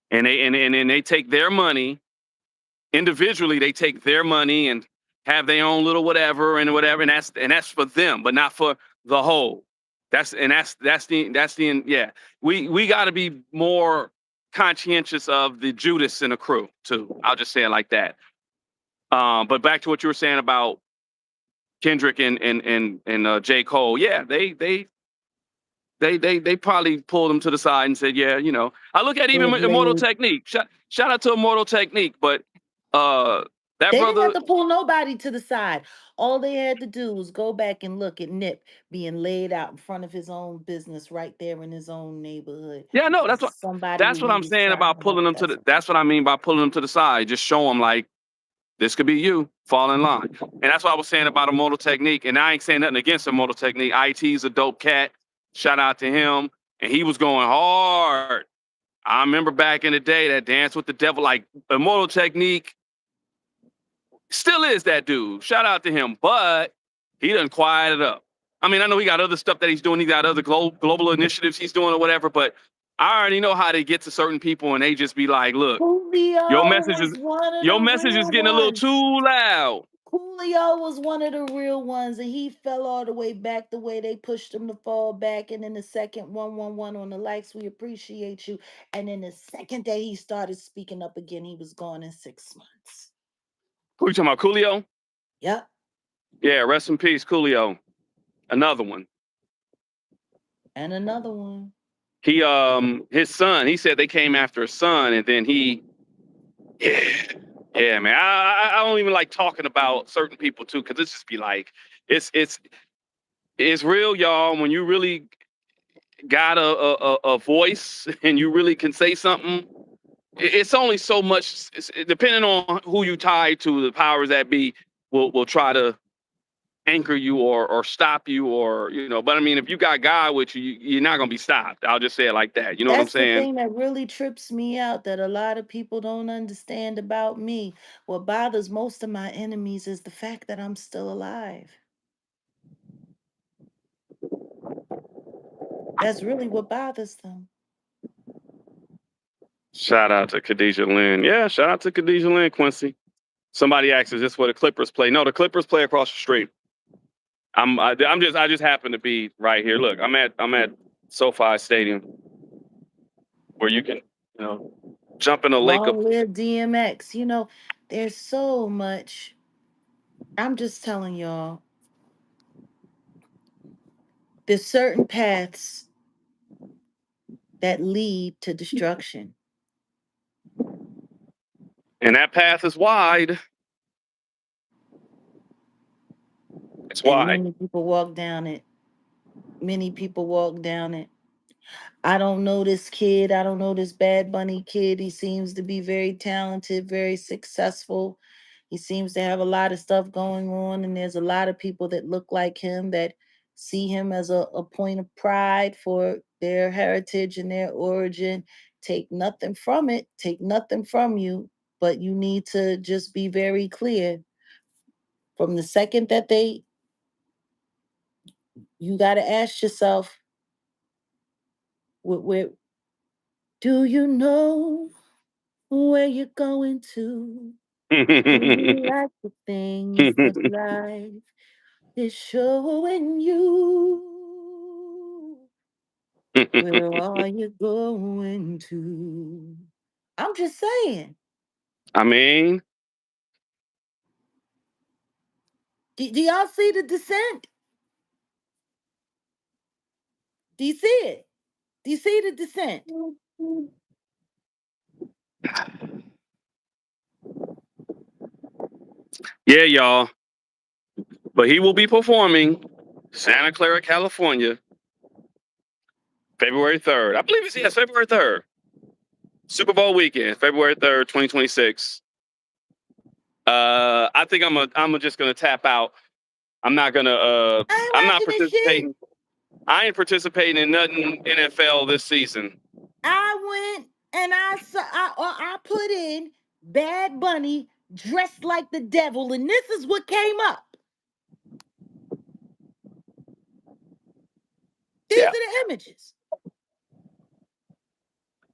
And they take their money individually. They take their money and have their own little whatever and whatever, and that's for them, but not for the whole. That's the yeah. We got to be more conscientious of the Judas in the crew too. I'll just say it like that. But back to what you were saying about Kendrick and J. Cole. Yeah, they probably pulled him to the side and said, yeah, I look at They even had Immortal laid Technique. Shout out to Immortal Technique, but uh that they didn't have brother, to pull nobody to the side. All they had to do was go back and look at Nip being laid out in front of his own business right there in his own neighborhood. yeah, no, And somebody that's who what he I'm was saying trying about to pulling help. them to That's the. all. That's what I mean by pulling them to the side. Just show them like this could be you. Fall in line, and that's what I was saying about Immortal Technique. And I ain't saying nothing against Immortal Technique. IT's a dope cat. Shout out to him, and he was going hard. I remember back in the day that Dance with the Devil, like Immortal Technique, still is that dude. Shout out to him, but he done quiet it up. I mean, I know he got other stuff that he's doing. He got other global initiatives he's doing or whatever, but I already know how they get to certain people and they just be like, look, your Julio message is was one of your the message is real getting a little ones. too loud. Julio was one of the real ones, and he fell all the way back the way they pushed him to fall back. And then the second 111 on the likes, we appreciate you. And then the second day he started speaking up again, he was gone in 6 months. Who you talking about, Coolio? Yep. Yeah, rest in peace, Coolio. Another one. And another one. His son. He said they came after his son, and then yeah, yeah, man. I don't even like talking about certain people too, because it's just be like, it's it's it's real, y'all. When you really got a voice and you really can say something, it's only so much. Depending on who you tie to, the powers that be will try to anchor you or stop you, or But I mean, if you got God with you, you're not gonna be stopped. I'll just say it like that. You know what I'm That's the saying? thing that really trips me out that a lot of people don't understand about me. What bothers most of my enemies is the fact that I'm still alive. That's really what bothers them. Shout out to Khadijah Lynn. Yeah, shout out to Khadijah Lynn, Quincy. Somebody asks, "Is this where the Clippers play?" No, the Clippers play across the street. I just happen to be right here. Look, I'm at SoFi Stadium, where you can you know jump in a lake of. Long live DMX. There's so much. I'm just telling y'all, there's certain paths that lead to destruction. And that path is wide. It's And wide. many people walk down it. Many people walk down it. I don't know this kid. I don't know this Bad Bunny kid. He seems to be very talented, very successful. He seems to have a lot of stuff going on, and there's a lot of people that look like him that see him as a point of pride for their heritage and their origin. Take nothing from it, take nothing from you, but you need to just be very clear from the second that you got to ask yourself, where do you know where you're going to? Do you like the things that life is showing you? Where are you going to? I'm just saying. I mean, Do y'all see the descent? Do you see it? Do you see the descent? yeah, y'all. But he will be performing Santa Clara, California, February 3rd. I believe it's February 3rd. Super Bowl weekend, February 3rd, 2026. I think I'm just gonna tap out. I'm not gonna I I'm ain't not watching this shit. participating. I ain't participating in nothing NFL this season. I went and I put in Bad Bunny dressed like the devil, and this is what came up. These are Yeah. the images.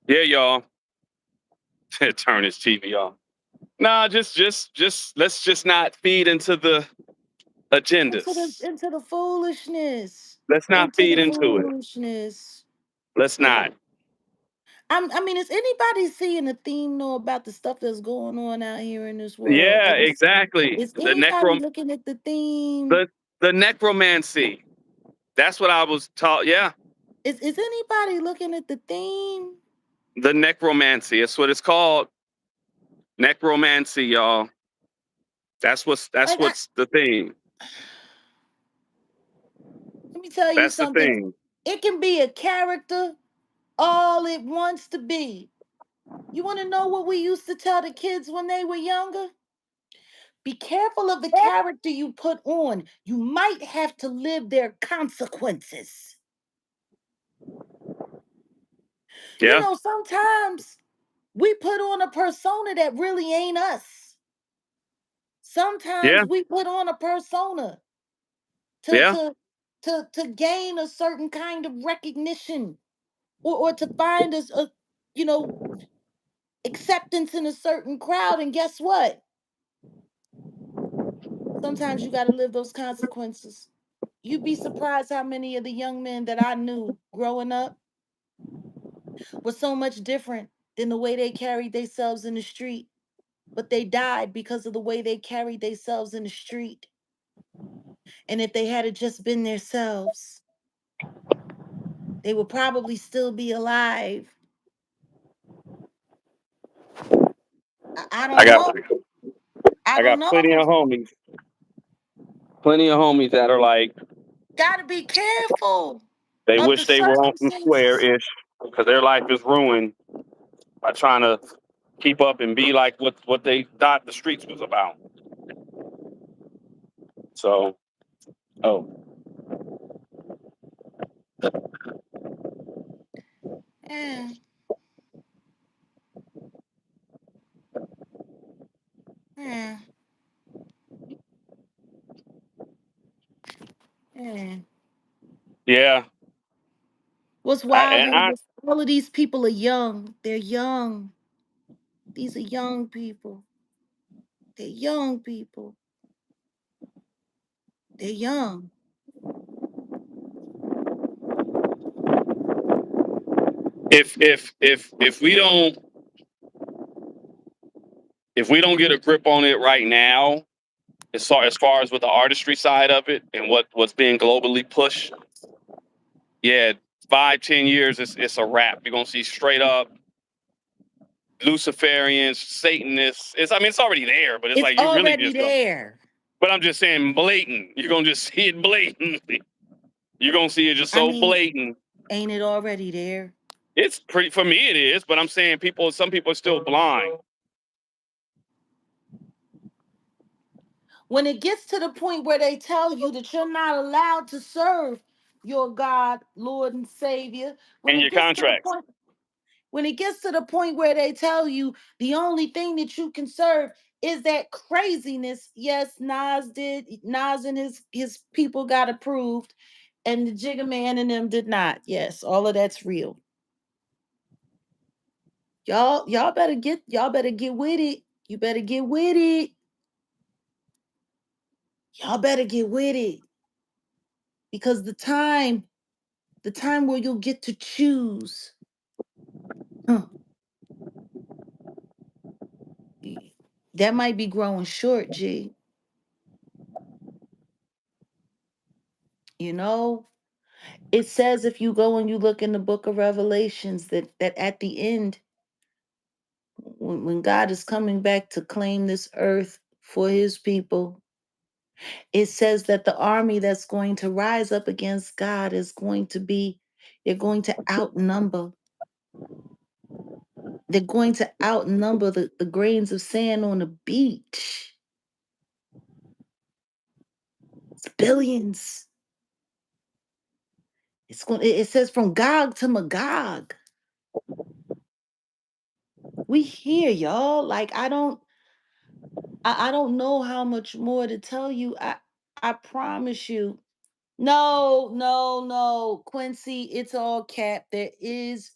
Yeah, y'all. Turn his TV off. Nah, just let's just not feed into the into the agendas. into the foolishness. Let's not Into feed the into it. foolishness. Let's not. I mean, is anybody seeing a theme though about the stuff that's going on out here in this world? Yeah, Like, exactly. is anybody looking at the theme? The the necromancy. That's what I was taught. Yeah, Is anybody looking at the theme? the necromancy. That's what it's called. Necromancy, y'all. That's Like, what's the thing. let me tell you That's the something. thing. It can be a character all it wants to be. You want to know what we used to tell the kids when they were younger? Be careful of the character you put on. You might have to live their consequences. Yeah, Sometimes we put on a persona that really ain't us. yeah, Sometimes we put on a persona to yeah, to to gain a certain kind of recognition or to find us a you know acceptance in a certain crowd. And guess what? Sometimes you got to live those consequences. You'd be surprised how many of the young men that I knew growing up were so much different than the way they carried themselves in the street. But they died because of the way they carried themselves in the street. And if they had just been themselves, they would probably still be alive. I I don't got know. I I don't got know. plenty of homies that are like Got to be careful they of the wish they were on some square circumstances. ish because their life is ruined by trying to keep up and be like what they thought the streets was about. So, oh Yeah, yeah, yeah. yeah, What's I wild and I is all of these people are young. They're young. These are young people. They're young people. They're young. if we don't get a grip on it right now, as far as with the artistry side of it and what's being globally pushed, yeah, 5-10 years, it's a wrap. You're gonna see straight up Luciferians, Satanists. It's already there, but it's It's like you really already just don't. there. But I'm just saying, blatant. You're gonna just see it blatantly. You're gonna see it just I so mean, blatant. ain't it already there? It's pretty for me. It is, but I'm saying some people are still blind. When it gets to the point where they tell you that you're not allowed to serve your God, Lord, and Savior, when In it your gets to the contracts. point when it gets to the point where they tell you the only thing that you can serve is that craziness. Yes, Nas and his people got approved, and the Jigga Man and them did not. Yes, all of that's real. Y'all better get with it. You better get with it. Y'all better get with it. Because the time where you'll get to choose, huh, that might be growing short, G. You know, it says if you go and you look in the book of Revelations that at the end, when God is coming back to claim this earth for his people, it says that the army that's going to rise up against God is going to be, they're going to outnumber. They're going to outnumber the grains of sand on the beach. It's billions. It says from Gog to Magog. We here, y'all. Like I don't know how much more to tell you. I promise you. No, no, no. Quincy, it's all cap. There is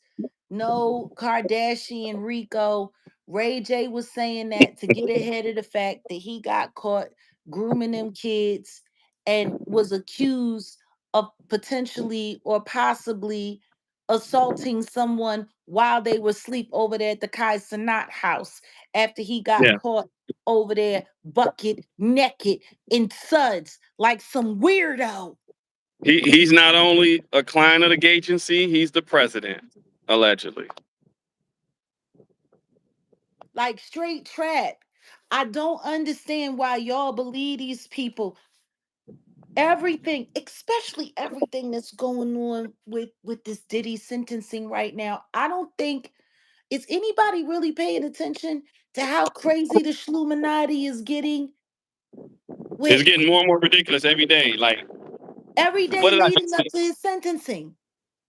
no Kardashian Rico. Ray J was saying that to get ahead of the fact that he got caught grooming them kids and was accused of potentially or possibly assaulting someone while they were asleep over there at the Kai Sanat house after he got Yeah. caught over there bucket naked in suds like some weirdo. He's not only a client of the agency, he's the president, allegedly. Like straight trap. I don't understand why y'all believe these people. Everything, especially everything that's going on with this Diddy sentencing right now. I don't think is anybody really paying attention to how crazy the Schluminati is getting It's with getting more and more ridiculous every day. Like, every what day did I leading just up see? to his sentencing.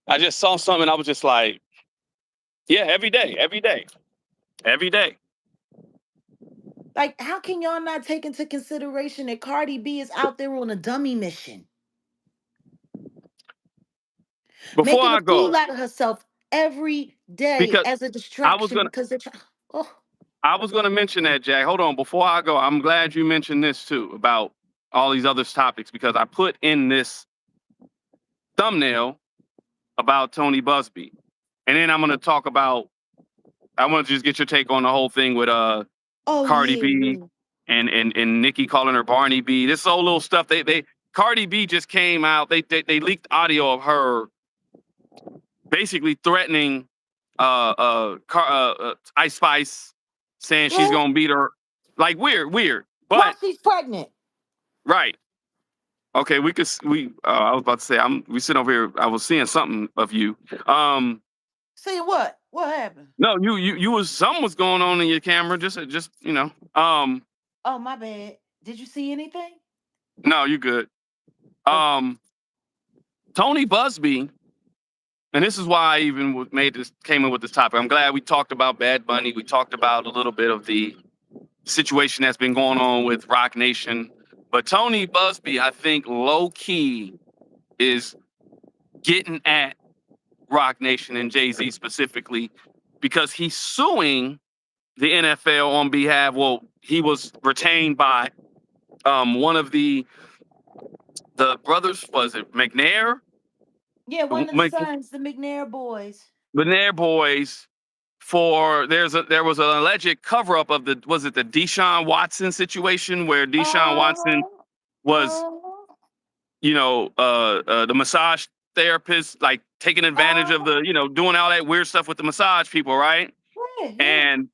I just saw something. I was just like, yeah, every day, every day, every day. Like, how can y'all not take into consideration that Cardi B is out there on a dummy mission, Before making a I fool go, out of herself every day because as a I was distraction gonna, because they're trying. Oh, I was gonna mention that, Jack. Hold on. Before I go, I'm glad you mentioned this too about all these other topics because I put in this thumbnail about Tony Busby, and then I'm gonna talk about. I want to just get your take on the whole thing with oh Cardi yeah, B yeah. and Nicki calling her Barney B. This whole little stuff. They Cardi B just came out. They leaked audio of her basically threatening Ice Spice, saying she's Really? gonna beat her. Like weird. While But she's pregnant. right. Okay, I was about to say we sitting over here. I was seeing something of you. Um See what? What happened? no, you was something was going on in your camera. Just Oh, my bad. Did you see anything? no, you good. Okay. Tony Buzby, and this is why I even came in with this topic. I'm glad we talked about Bad Bunny. We talked about a little bit of the situation that's been going on with Roc Nation. But Tony Buzby, I think low key is getting at Roc Nation and Jay-Z specifically because he's suing the NFL on behalf. Well, he was retained by one of the brothers, was it McNair? Yeah, one of the sons, the McNair boys. McNair boys for there was an alleged cover up of the Deshaun Watson situation where Deshaun Watson Uh-huh. was Uh-huh. the massage therapist, like taking advantage of the doing all that weird stuff with the massage people, right? Yeah, yeah. And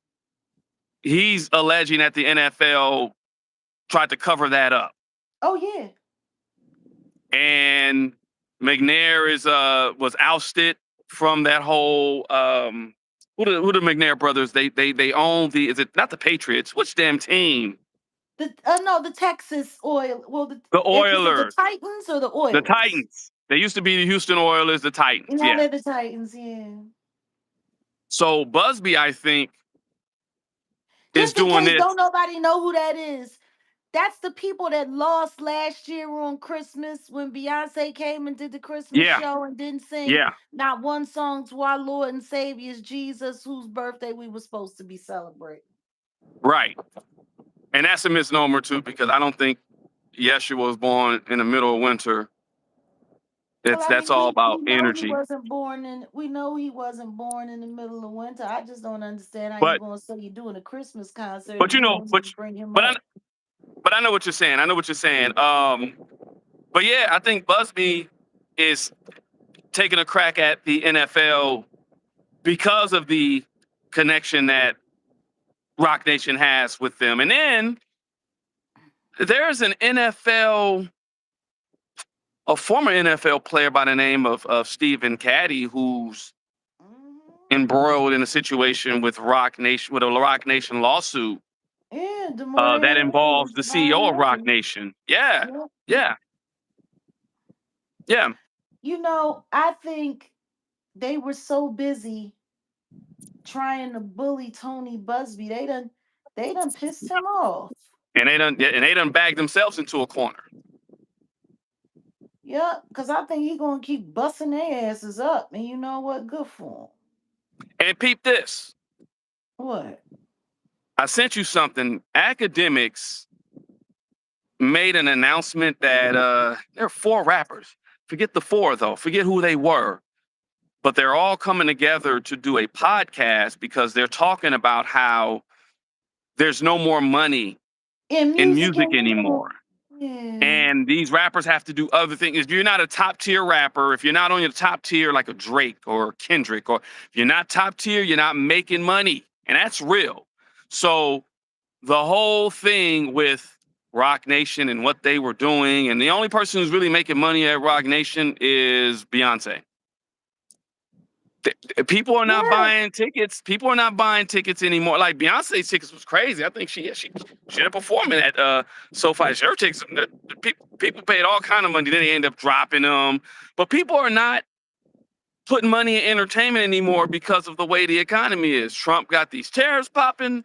he's alleging that the NFL tried to cover that up. Oh, yeah. And McNair was ousted from that whole who the McNair brothers, they own is it not the Patriots? Which damn team? The Texas Oil. Well, The is it the Oilers. Titans or the The Oilers? Titans. They used to be the Houston Oilers, the Titans. Now Yeah. they're the Titans, yeah. So Buzby, I think, is Just in doing case this. don't nobody know who that is. That's the people that lost last year on Christmas when Beyonce came and did the Christmas Yeah. show and didn't sing Yeah. not one song to our Lord and Savior Jesus, whose birthday we were supposed to be celebrating. Right. And that's a misnomer too, because I don't think Yeshua was born in the middle of winter. That's all about we know he energy. wasn't born in. We know he wasn't born in the middle of winter. I just don't understand how you But gonna say you're doing a Christmas concert but and you you know, won't but even bring him but I up. but I know what you're saying. I know what you're saying. But yeah, I think Busby is taking a crack at the NFL because of the connection that Roc Nation has with them. And then there's a former NFL player by the name of Stephen Caddy, who's embroiled in a situation with Roc Nation, with a Roc Nation lawsuit Yeah, that involves the CEO of Roc Nation. Nation. Yeah, Yeah. yeah, yeah. I think they were so busy trying to bully Tony Buzby, they done pissed him off. And they done bagged themselves into a corner. Yeah, because I think he gonna keep busting their asses up, and you know what? Good for him. And peep this. What? I sent you something. Academics made an announcement that there are 4 rappers. Forget the 4 though. Forget who they were. But they're all coming together to do a podcast because they're talking about how there's no more money In in music music anymore. anymore. Yeah. And these rappers have to do other things. If you're not a top tier rapper, if you're not on your top tier like a Drake or Kendrick, or if you're not top tier, you're not making money. And that's real. So the whole thing with Roc Nation and what they were doing, and the only person who's really making money at Roc Nation is Beyonce. People are not buying tickets. People are not buying tickets anymore. Like Beyonce's tickets was crazy. I think she ended performing at SoFi. Her tickets, people paid all kind of money. Then they end up dropping them. But people are not putting money in entertainment anymore because of the way the economy is. Trump got these tariffs popping.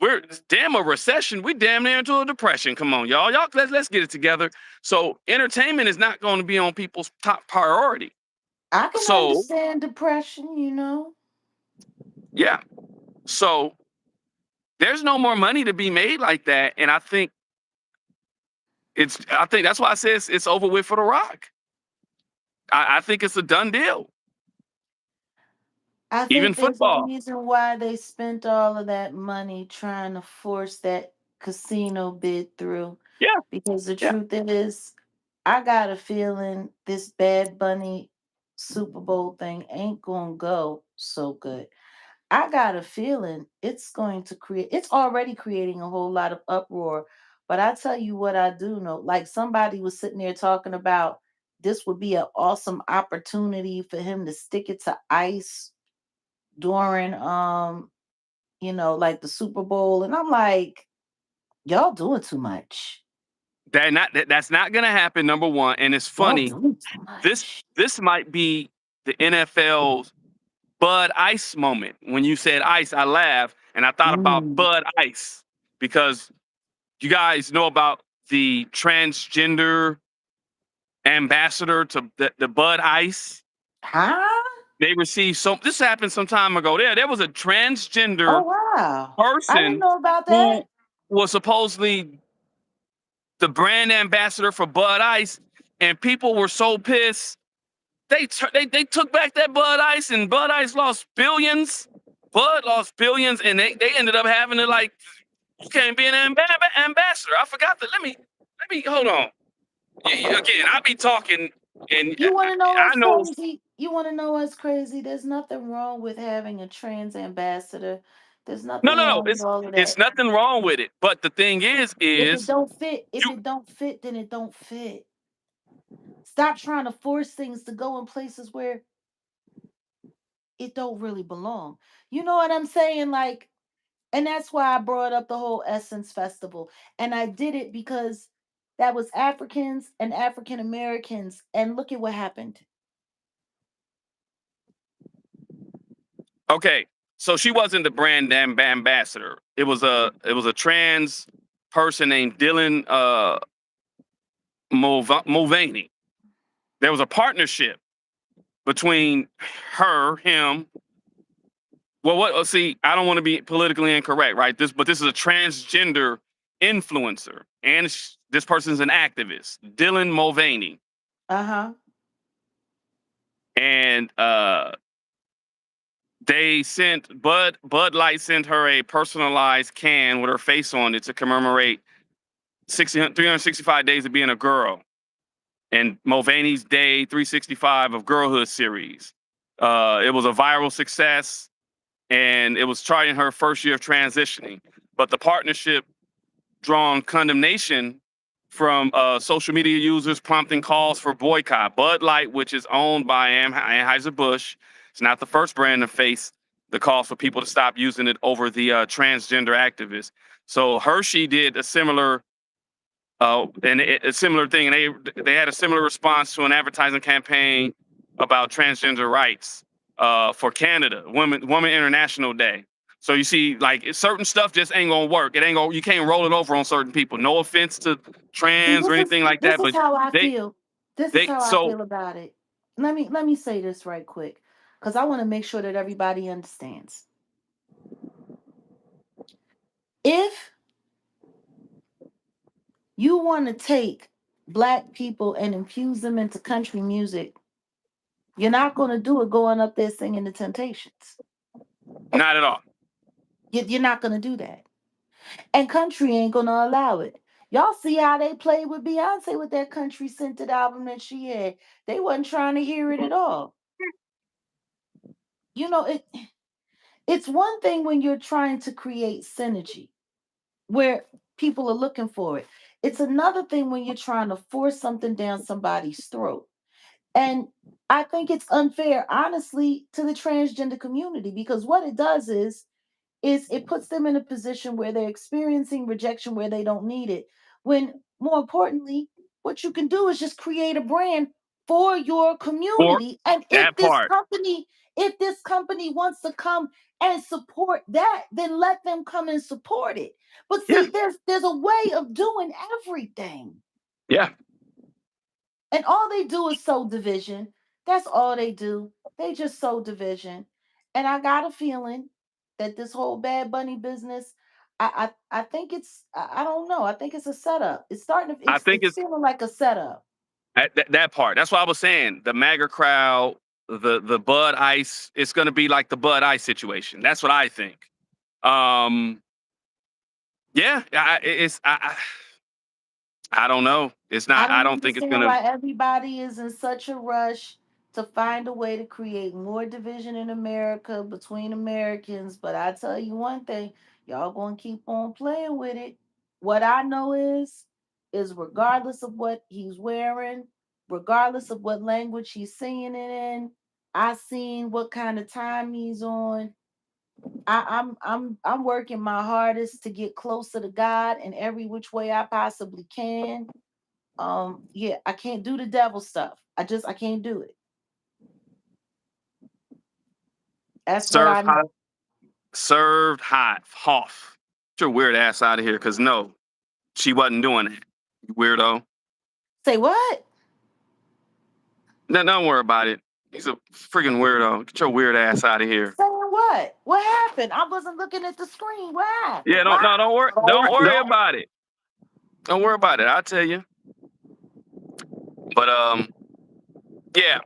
We're damn a recession. We damn near into a depression. Come on, y'all. Let's get it together. So entertainment is not going to be on people's top priority. I can understand depression. Yeah. So there's no more money to be made like that. And I think that's why I say it's over with for The Rock. I think it's a done deal. I Even think there's a football. reason why they spent all of that money trying to force that casino bid through. Yeah. Because the Yeah. truth is, I got a feeling this Bad Bunny Super Bowl thing ain't gonna go so good. I got a feeling it's going to create, it's already creating a whole lot of uproar. But I tell you what, I do know, like somebody was sitting there talking about this would be an awesome opportunity for him to stick it to Ice during like the Super Bowl. And I'm like, y'all doing too much. That's not gonna happen, number one. And it's Y'all funny, doing too this much. this might be the NFL's Bud Ice moment. When you said ice, I laughed and I thought about Mm. Bud Ice because you guys know about the transgender ambassador to the Bud Ice. Huh? They received this happened some time ago. There was a Oh transgender wow. I didn't person know about that. who was supposedly the brand ambassador for Bud Ice, and people were so pissed. They took back that Bud Ice, and Bud Ice lost billions. Bud lost billions, and they ended up having to like, you can't be an ambassador. I forgot that. Let me hold on. Again, I be talking, and You want to know I what's know. crazy? You want to know what's crazy? There's nothing wrong with having a trans ambassador. There's No, nothing no, no. wrong with all of It's that. nothing wrong with it. But the thing If it is don't fit, if you it don't fit, then it don't fit. Stop trying to force things to go in places where it don't really belong. You know what I'm saying? Like, and that's why I brought up the whole Essence Festival. And I did it because that was Africans and African Americans. And look at what happened. okay? So she wasn't the brand ambassador. It was a trans person named Dylan Mulvaney. There was a partnership between him. Well, what? See, I don't want to be politically incorrect, right? But this is a transgender influencer, and this person's an activist, Dylan Mulvaney, Uh huh. and they sent Bud Light sent her a personalized can with her face on it to commemorate 365 days of being a girl, and Mulvaney's Day 365 of Girlhood series. It was a viral success, and it was charting her first year of transitioning. But the partnership drawn condemnation from social media users, prompting calls for boycott. Bud Light, which is owned by Anheuser-Busch, is not the first brand to face the call for people to stop using it over the transgender activists. So Hershey did a similar a similar thing, and they had a similar response to an advertising campaign about transgender rights for Canada, Women International Day. So you see, like certain stuff just ain't gonna work. It ain't gonna. You can't roll it over on certain people. No offense to See, trans or this is anything like this that, is but how I they feel. This is they how I so feel about it. Let me say this right quick, because I want to make sure that everybody understands. If you want to take black people and infuse them into country music, you're not going to do it going up there singing the Temptations. not at all. You're not going to do that. And country ain't going to allow it. Y'all see how they played with Beyonce with that country scented album that she had. They wasn't trying to hear it at all. You know, it's one thing when you're trying to create synergy where people are looking for it. It's another thing when you're trying to force something down somebody's throat. And I think it's unfair, honestly, to the transgender community, because what it does is it puts them in a position where they're experiencing rejection where they don't need it. When more importantly, what you can do is just create a brand for your For community. And that part, if this company wants to come and support that, then let them come and support it. But yeah, see, there's a way of doing everything. yeah. And all they do is sow division. That's all they do. They just sow division. And I got a feeling that this whole Bad Bunny business, I think I don't know. I think it's a setup. It's starting to I think it's feeling like a setup. that part. That's what I was saying. The MAGA crowd, the Bud Ice. It's gonna be like the Bud Ice situation. That's what I think. Um, yeah, I don't know. It's I not. I don't don't think it's understand gonna. why everybody is in such a rush to find a way to create more division in America between Americans. But I tell you one thing, y'all gonna keep on playing with it. What I know is regardless of what he's wearing, regardless of what language he's singing it in, I seen what kind of time he's on. I'm working my hardest to get closer to God in every which way I possibly can. Yeah, I can't do the devil stuff. I can't do it. That's what Serve I hot. know. Served hot. Hoff. Get your weird ass out of here. Cause no, she wasn't doing that. You weirdo. Say what? No, don't worry about it. He's a freaking weirdo. Get your weird ass out of here. Saying what? What happened? I wasn't looking at the screen. What Yeah, happened? don't no, don't worry. Don't worry Don't. about it. Don't worry about it. I'll tell you. But yeah.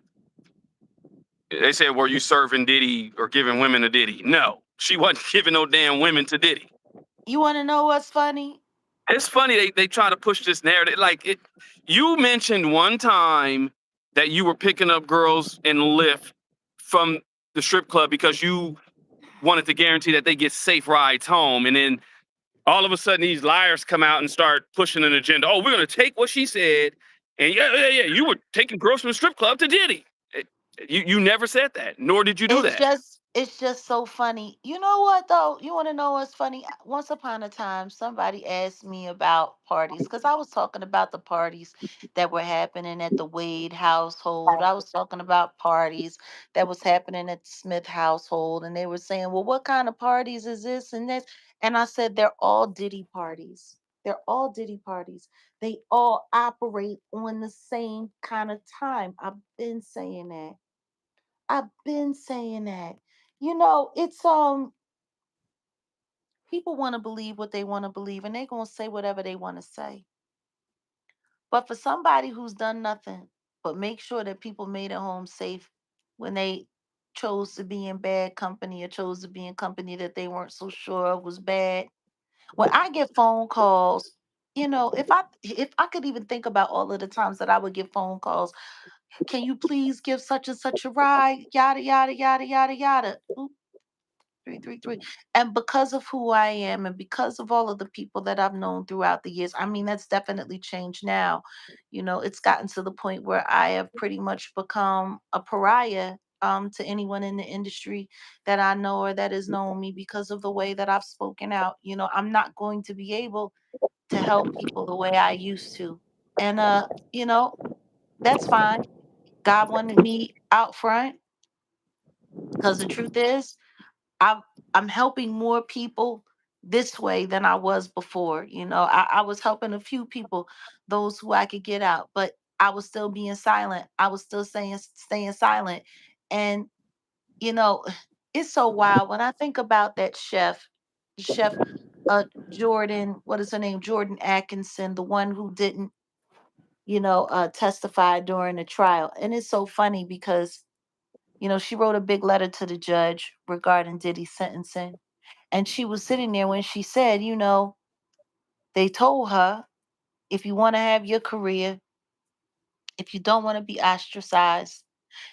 They said, were you serving Diddy or giving women to Diddy? No, she wasn't giving no damn women to Diddy. You want to know what's funny? It's funny they try to push this narrative. Like it, you mentioned one time that you were picking up girls in Lyft from the strip club because you wanted to guarantee that they get safe rides home, and then all of a sudden these liars come out and start pushing an agenda. Oh, we're gonna take what she said, and yeah, you were taking girls from the strip club to Diddy. You never said that, nor did you do that. It's just so funny. You know what though? You want to know what's funny? Once upon a time, somebody asked me about parties because I was talking about the parties that were happening at the Wade household. I was talking about parties that was happening at the Smith household, and they were saying, "Well, what kind of parties is this and this?" And I said, "They're all Diddy parties. They're all Diddy parties. They all operate on the same kind of time." I've been saying that. I've been saying that. It's people want to believe what they want to believe and they're going to say whatever they want to say. But for somebody who's done nothing but make sure that people made it home safe when they chose to be in bad company or chose to be in company that they weren't so sure of was bad. When I get phone calls, if I could even think about all of the times that I would get phone calls, can you please give such and such a ride? Yada yada yada yada yada. 333. And because of who I am and because of all of the people that I've known throughout the years, I mean, that's definitely changed now. It's gotten to the point where I have pretty much become a pariah to anyone in the industry that I know or that has known me because of the way that I've spoken out. I'm not going to be able to help people the way I used to. And, that's fine. God wanted me out front because the truth is, I'm I'm helping more people this way than I was before. I was helping a few people, those who I could get out, but I was still being silent. I was still staying silent. And you know, it's so wild when I think about that chef Jordan, what is her name? Jordan Atkinson, the one who didn't, testify during the trial. And it's so funny because, she wrote a big letter to the judge regarding Diddy's sentencing. And she was sitting there when she said, they told her, if you want to have your career, if you don't want to be ostracized,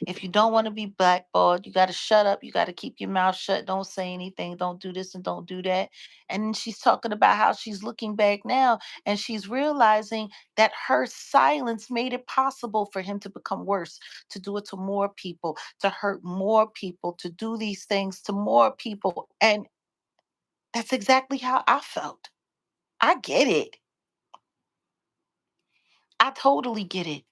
if you don't want to be blackballed, you got to shut up. You got to keep your mouth shut. Don't say anything. Don't do this and don't do that. And then she's talking about how she's looking back now and she's realizing that her silence made it possible for him to become worse, to do it to more people, to hurt more people, to do these things to more people. And that's exactly how I felt. I get it. I totally get it.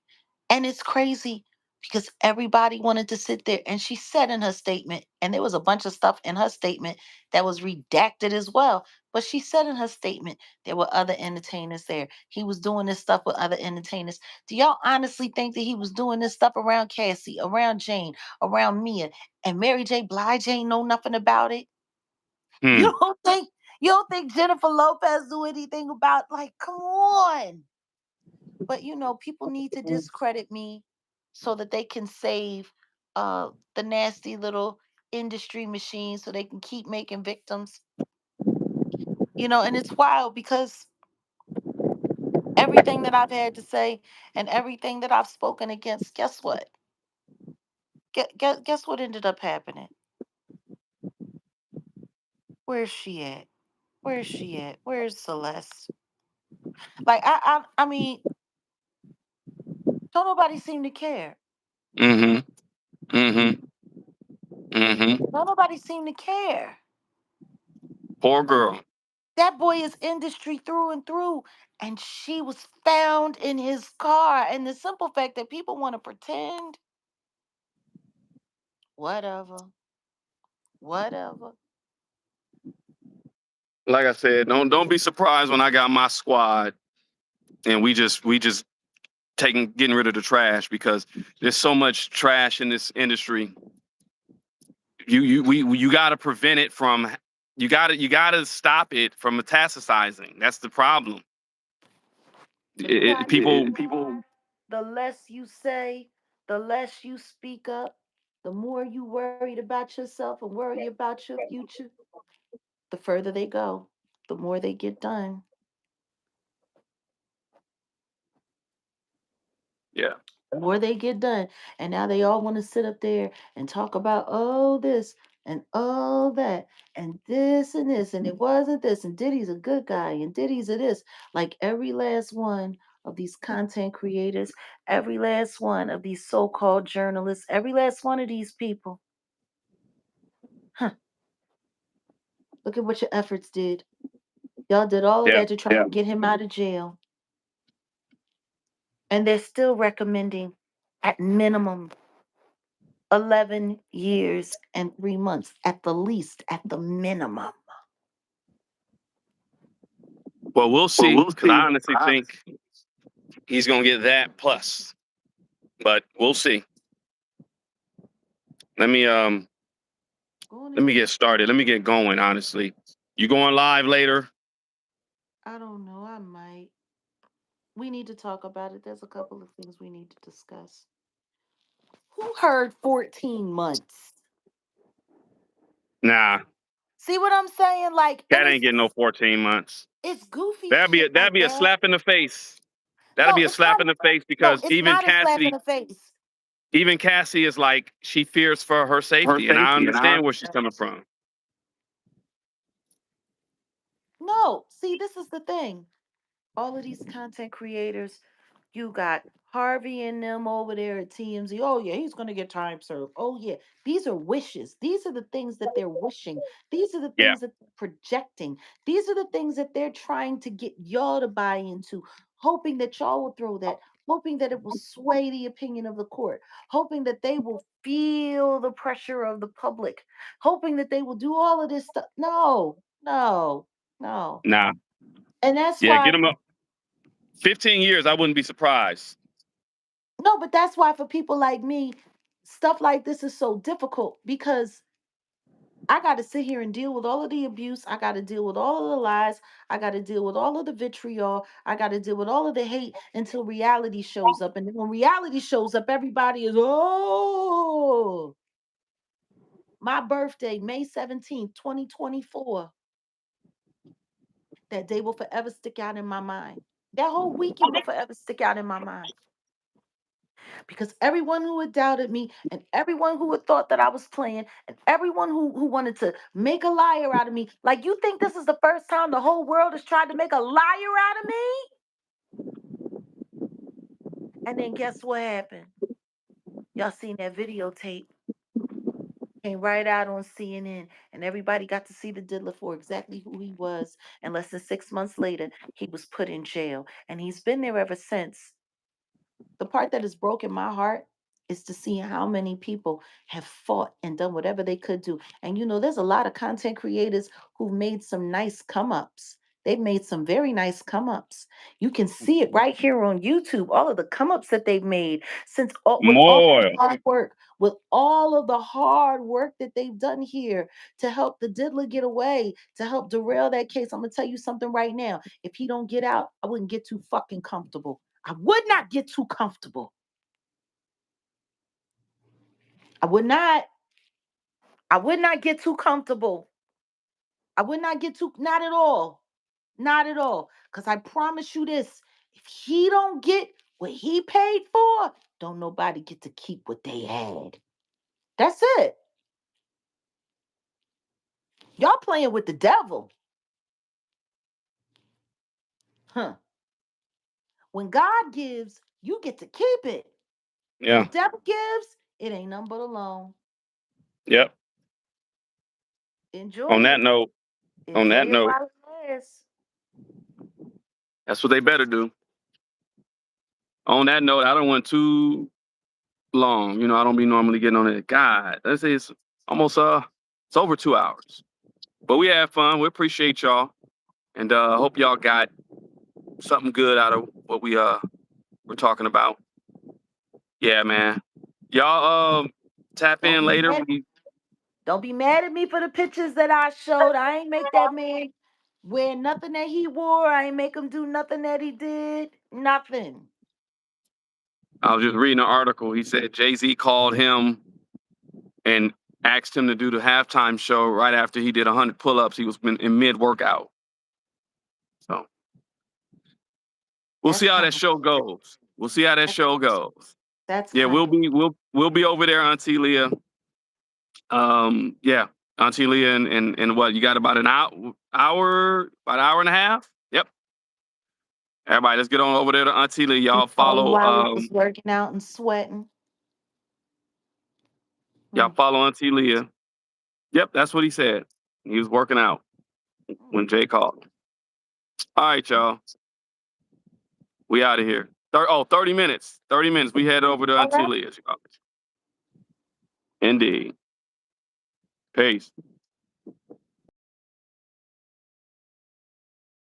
And it's crazy because everybody wanted to sit there. And she said in her statement, and there was a bunch of stuff in her statement that was redacted as well. But she said in her statement, there were other entertainers there. He was doing this stuff with other entertainers. Do y'all honestly think that he was doing this stuff around Cassie, around Jane, around Mia, and Mary J. Blige ain't know nothing about it? Hmm. You don't think you don't think Jennifer Lopez knew anything about, like, come on. But people need to discredit me so that they can save the nasty little industry machine so they can keep making victims. And it's wild because everything that I've had to say and everything that I've spoken against, guess what? Guess what ended up happening? Where's she at? Where's she at? Where's Celeste? Like I mean, don't nobody seem to care. Mm-hmm. Mm-hmm. Mm-hmm. Don't nobody seem to care. Poor girl. That boy is industry through and through. And she was found in his car. And the simple fact that people want to pretend, whatever, whatever. Like I said, don't be surprised when I got my squad and we just getting rid of the trash because there's so much trash in this industry. You got to prevent it from. You got to stop it from metastasizing. That's the problem. The more I People. people, the less you say, the less you speak up, the more you worried about yourself and worry about your future, the further they go, the more they get done. Yeah. The more they get done. And now they all want to sit up there and talk about, oh, this and oh, that and this and this. And it wasn't this. And Diddy's a good guy. And Diddy's a this. Like every last one of these content creators, every last one of these so called journalists, every last one of these people. Huh, look at what your efforts did. Y'all did all of Yeah. that to try to get him out of jail. And they're still recommending at minimum 11 years and 3 months at the least, at the minimum. Well, we'll Well, see. we'll Because I see. honestly think he's gonna get that plus. But we'll see. Let me Going let me ahead. get started. Let me get going. Honestly, you going live later? I don't know. I might. We need to talk about it. There's a couple of things we need to discuss. Who heard 14 months? Nah, See what I'm saying? Like, and cat ain't getting no 14 months. it's goofy That'd be a, shit that'd like be a that. slap in the face. That'd No, be a it's slap not. in the face No, because it's not a slap in the face. even Cassie is like she fears for her Her safety, and I safety, and I understand where she's understand. coming from. No, see, this is the thing. All of these content creators, you got Harvey and them over there at TMZ. Oh, yeah, he's going to get time served. Oh, yeah. These are wishes. These are the things that they're wishing. These are the Yeah, things that they're projecting. These are the things that they're trying to get y'all to buy into, hoping that y'all will throw that, hoping that it will sway the opinion of the court, hoping that they will feel the pressure of the public, hoping that they will do all of this stuff. No, no, no. nah, And that's yeah, why. get him up. 15 years, I wouldn't be surprised. No, but that's why for people like me, stuff like this is so difficult because I got to sit here and deal with all of the abuse. I got to deal with all of the lies. I got to deal with all of the vitriol. I got to deal with all of the hate until reality shows up. And then when reality shows up, everybody is, oh, my birthday, May 17th, 2024. That day will forever stick out in my mind. That whole weekend will forever stick out in my mind. Because everyone who had doubted me and everyone who had thought that I was playing and everyone who wanted to make a liar out of me, like you think this is the first time the whole world has tried to make a liar out of me? And then guess what happened? Y'all seen that videotape came right out on CNN and everybody got to see the diddler for exactly who he was. And less than 6 months later, he was put in jail. And he's been there ever since. The part that has broken my heart is to see how many people have fought and done whatever they could do. And there's a lot of content creators who've made some nice come ups. They've made some very nice come ups. You can see it right here on YouTube, all of the come ups that they've made since with all of the More. hard work, with all of the hard work that they've done here to help the diddler get away, to help derail that case. I'm going to tell you something right now. If he don't get out, I wouldn't get too fucking comfortable. I would not get too comfortable. I would not. I would not get too comfortable. I would not get too, not at all. Not at all. Because I promise you this. If he don't get what he paid for, don't nobody get to keep what they had. That's it. Y'all playing with the devil. Huh. When God gives, you get to keep it. When the Yeah. devil gives, it ain't nothing but a loan. Yep. Enjoy On that it. note, on Enjoy that it note, while it lasts. that's what they better do. On that note, I don't want too long. You know, I don't be normally getting on it. God, let's say it's almost it's over 2 hours. But we had fun. We appreciate y'all. And hope y'all got something good out of what we're talking about. Yeah, man. Y'all tap Don't in be later. mad. Don't be mad at me for the pictures that I showed. I ain't make that man wear nothing that he wore. I ain't make him do nothing that he did. Nothing. I was just reading an article. He said Jay-Z called him and asked him to do the halftime show right after he did 100 pull-ups. He was in mid-workout. So we'll see That's how kind that of show goes. We'll see how that show goes. that's Yeah, kind of we'll be over there, Auntie Leah. Yeah, Auntie Leah, and what, you got about an about hour and a half? Yep. Everybody, let's get on over there to Auntie Leah. Y'all follow while he was working out and sweating. y'all Hmm. follow Auntie Leah. Yep, that's what he said. He was working out when Jay called. All right, y'all. We out of here. 30 minutes. 30 minutes. We head over to All Auntie right. Leah's. Indeed. Peace.